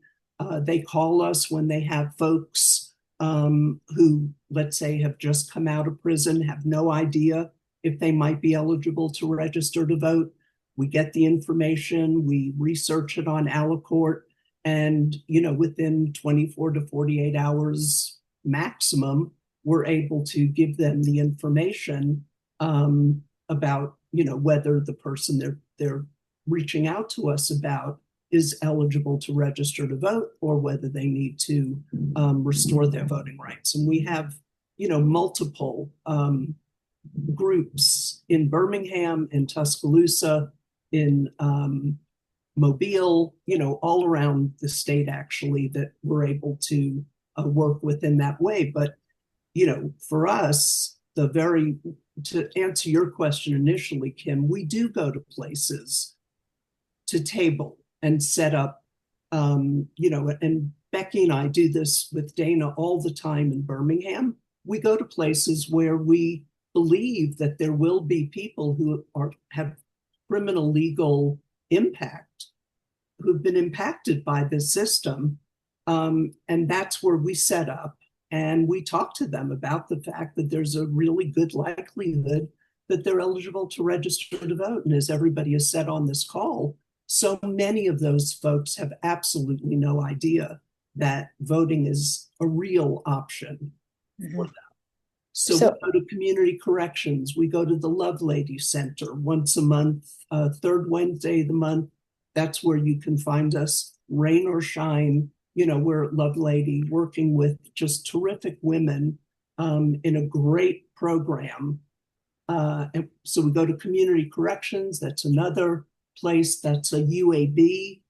They call us when they have folks who, let's say, have just come out of prison, have no idea if they might be eligible to register to vote. We get the information, we research it on Alacourt, and within 24 to 48 hours maximum, we're able to give them the information about whether the person they're reaching out to us about is eligible to register to vote, or whether they need to restore their voting rights. And we have multiple groups in Birmingham, in Tuscaloosa, in Mobile, all around the state, actually, that we're able to work with in that way. But, for us, to answer your question initially, Kim, we do go to places to table and set up, and Becky and I do this with Dana all the time in Birmingham. We go to places where we believe that there will be people who have criminal legal impact, who've been impacted by this system. And that's where we set up, and we talk to them about the fact that there's a really good likelihood that they're eligible to register to vote. And as everybody has said on this call, So many of those folks have absolutely no idea that voting is a real option for them. So we go to community corrections. We go to the Love Lady Center once a month, third Wednesday of the month. That's where you can find us, rain or shine. We're at Love Lady working with just terrific women in a great program. And so we go to community corrections. That's another place. That's a UAB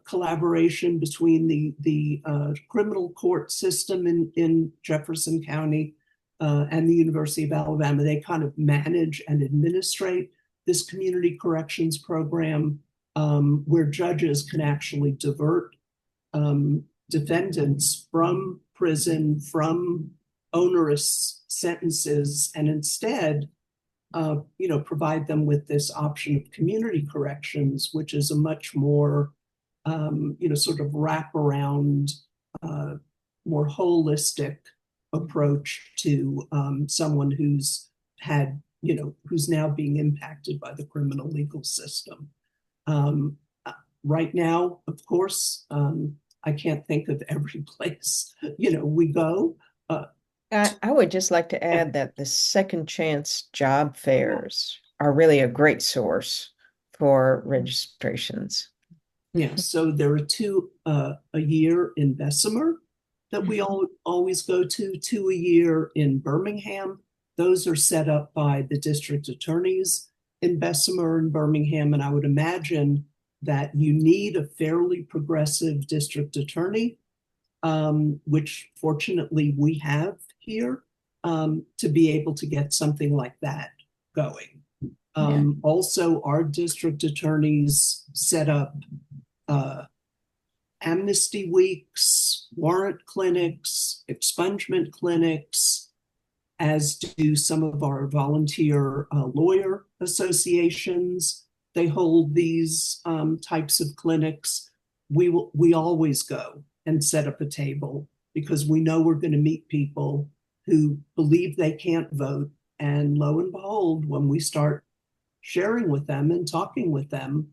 collaboration between the criminal court system in Jefferson County and the University of Alabama. They kind of manage and administrate this community corrections program where judges can actually divert defendants from prison, from onerous sentences, and instead provide them with this option of community corrections, which is a much more sort of wraparound, more holistic approach to someone who's now being impacted by the criminal legal system. Right now, of course, I can't think of every place, we go. I would just like to add that the second chance job fairs are really a great source for registrations. Yeah, so there are 2 a year in Bessemer that we always go to, 2 a year in Birmingham. Those are set up by the district attorneys in Bessemer and Birmingham, and I would imagine that you need a fairly progressive district attorney, which fortunately we have here, to be able to get something like that going. Also, our district attorneys set up amnesty weeks, warrant clinics, expungement clinics, as do some of our volunteer lawyer associations. They hold these types of clinics. We always go and set up a table because we know we're going to meet people who believe they can't vote. And lo and behold, when we start sharing with them and talking with them,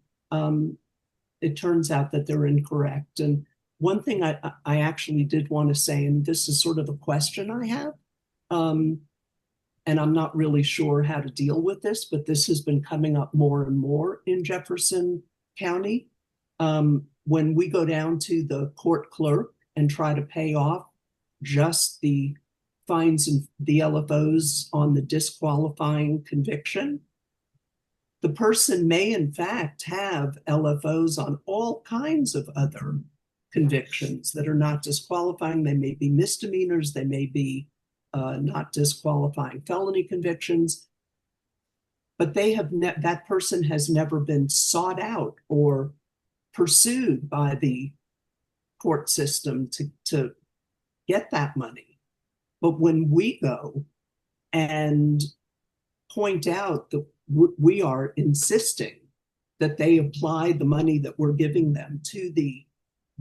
it turns out that they're incorrect. And one thing I actually did want to say, and this is sort of a question I have, and I'm not really sure how to deal with this, but this has been coming up more and more in Jefferson County. When we go down to the court clerk and try to pay off just the fines and the LFOs on the disqualifying conviction, the person may in fact have LFOs on all kinds of other convictions that are not disqualifying. They may be misdemeanors, they may be not disqualifying felony convictions, but that person has never been sought out or pursued by the court system to get that money. But when we go and point out that we are insisting that they apply the money that we're giving them to the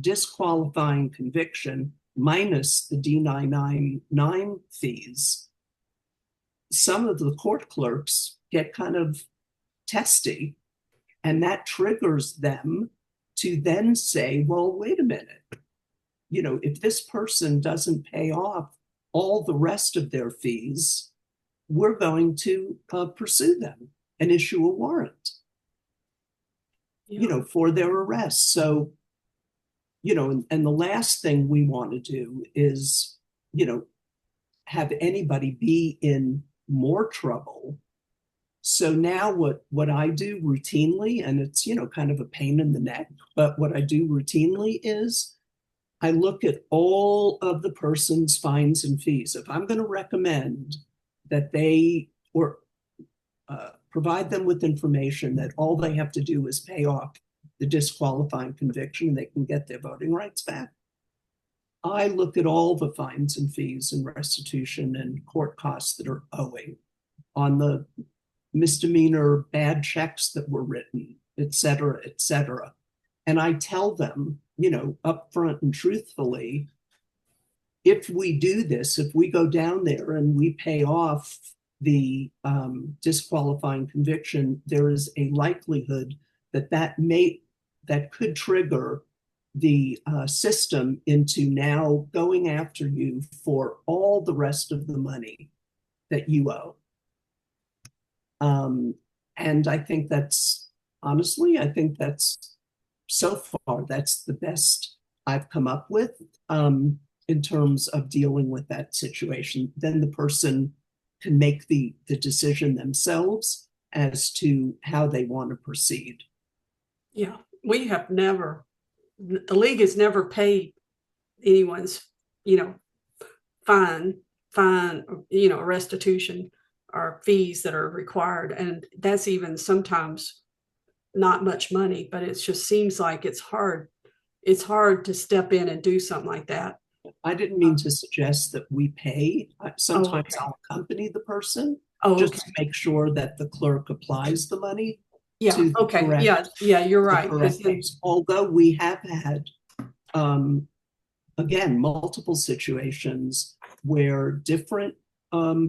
disqualifying conviction minus the D999 fees, some of the court clerks get kind of testy, and that triggers them to then say, well, wait a minute, if this person doesn't pay off all the rest of their fees, we're going to pursue them and issue a warrant, for their arrest. So, and the last thing we want to do is, have anybody be in more trouble. So now what I do routinely, and it's, kind of a pain in the neck, but what I do routinely is I look at all of the person's fines and fees. If I'm going to recommend that they provide them with information that all they have to do is pay off the disqualifying conviction, they can get their voting rights back, I look at all the fines and fees and restitution and court costs that are owing on the misdemeanor bad checks that were written, et cetera, et cetera. And I tell them, upfront and truthfully, if we do this, if we go down there and we pay off the disqualifying conviction, there is a likelihood that that could trigger the system into now going after you for all the rest of the money that you owe. And I think honestly, I think that's so far, that's the best I've come up with in terms of dealing with that situation. Then the person can make the decision themselves as to how they want to proceed. Yeah, we have never, the league has never paid anyone's, fine, restitution or fees that are required. And that's even sometimes not much money, but it just seems like it's hard. It's hard to step in and do something like that. I didn't mean to suggest that we pay. Sometimes okay. I'll accompany the person just to make sure that the clerk applies the money. Yeah. To the Okay. correct, You're right. Although we have had, again, multiple situations where different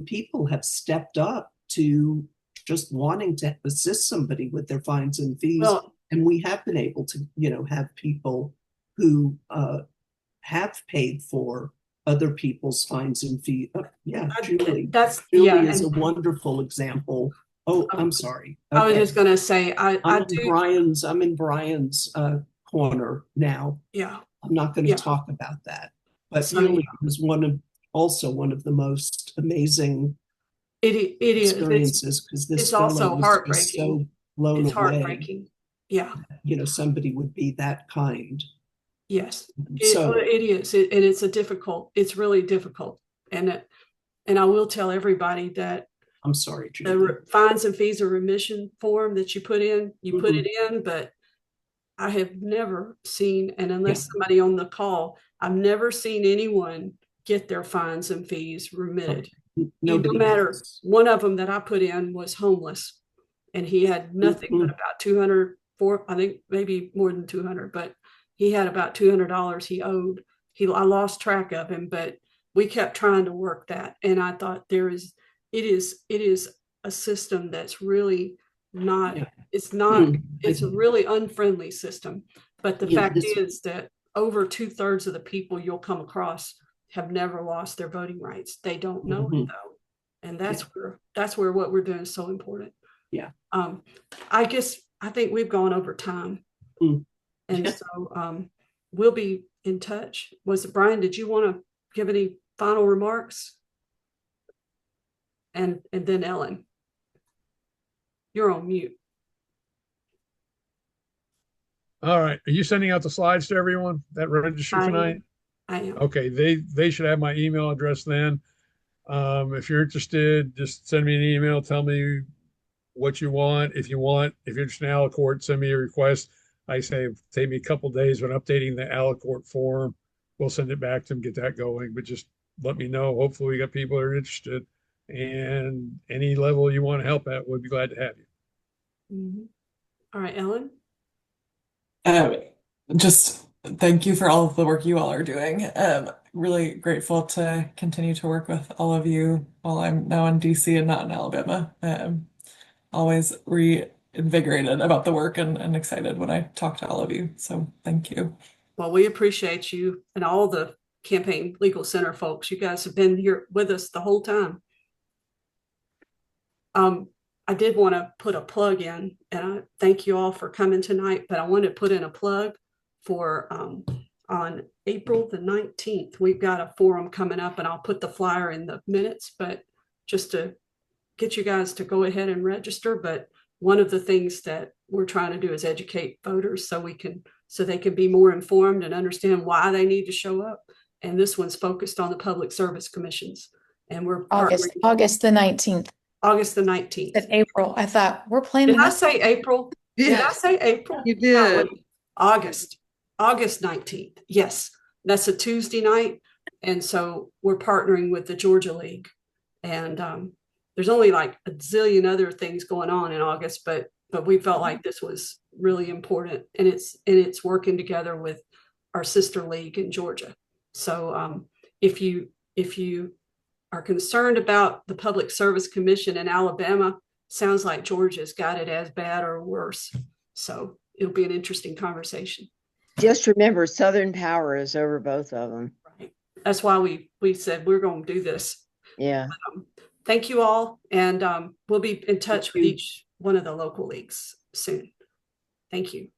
people have stepped up to just wanting to assist somebody with their fines and fees. And we have been able to, have people who have paid for other people's fines and fees. Julie. Julie is a wonderful example. Oh, I'm sorry. Okay. I was just going to say, I'm in Brian's corner now. Yeah. I'm not going to talk about that, but really it was also one of the most amazing experiences, because this it's also heartbreaking. So blown it's away. Heartbreaking. Yeah. Somebody would be that kind. Yes, it is. It's really difficult. And I will tell everybody that I'm sorry, the fines and fees of remission form that you put in, put it in, but I have never seen, and unless somebody on the call, I've never seen anyone get their fines and fees remitted. No matter, one of them that I put in was homeless, and he had nothing but about 200, I think maybe more than 200, but he had about $200 he owed. I lost track of him, but we kept trying to work that. And I thought it is a system that's really not, it's a really unfriendly system. But the fact is that over 2/3 of the people you'll come across have never lost their voting rights. They don't know it though. And that's where what we're doing is so important. Yeah. I think we've gone over time. And so we'll be in touch. Brian, did you want to give any final remarks? And then Ellen, you're on mute. All right. Are you sending out the slides to everyone that registered tonight? I am. Okay. They should have my email address then. If you're interested, just send me an email. Tell me what you want. If you're interested in Alacourt, send me a request. I say, take me a couple of days when updating the Alacourt form. We'll send it back to them, get that going, but just let me know. Hopefully we got people that are interested, and any level you want to help at, we'd be glad to have you. All right, Ellen. Just thank you for all of the work you all are doing. Really grateful to continue to work with all of you while I'm now in DC and not in Alabama. Always reinvigorated about the work and excited when I talk to all of you. So thank you. Well, we appreciate you and all the Campaign Legal Center folks. You guys have been here with us the whole time. I did want to put a plug in, and I thank you all for coming tonight, but I want to put in a plug for on April the 19th. We've got a forum coming up, and I'll put the flyer in the minutes, but just to get you guys to go ahead and register. But one of the things that we're trying to do is educate voters so they can be more informed and understand why they need to show up. And this one's focused on the public service commissions. And we're August the 19th. August the 19th. It's April. I thought we're planning. Did I say April? Yeah. Did I say April? You did. August 19th. Yes. That's a Tuesday night. And so we're partnering with the Georgia League. And there's only like a zillion other things going on in August, but we felt like this was really important, and it's working together with our sister league in Georgia. So if you are concerned about the Public Service Commission in Alabama, sounds like Georgia's got it as bad or worse. So it'll be an interesting conversation. Just remember, Southern Power is over both of them. Right. That's why we said we're going to do this. Yeah. Thank you all. And we'll be in touch with each one of the local leagues soon. Thank you.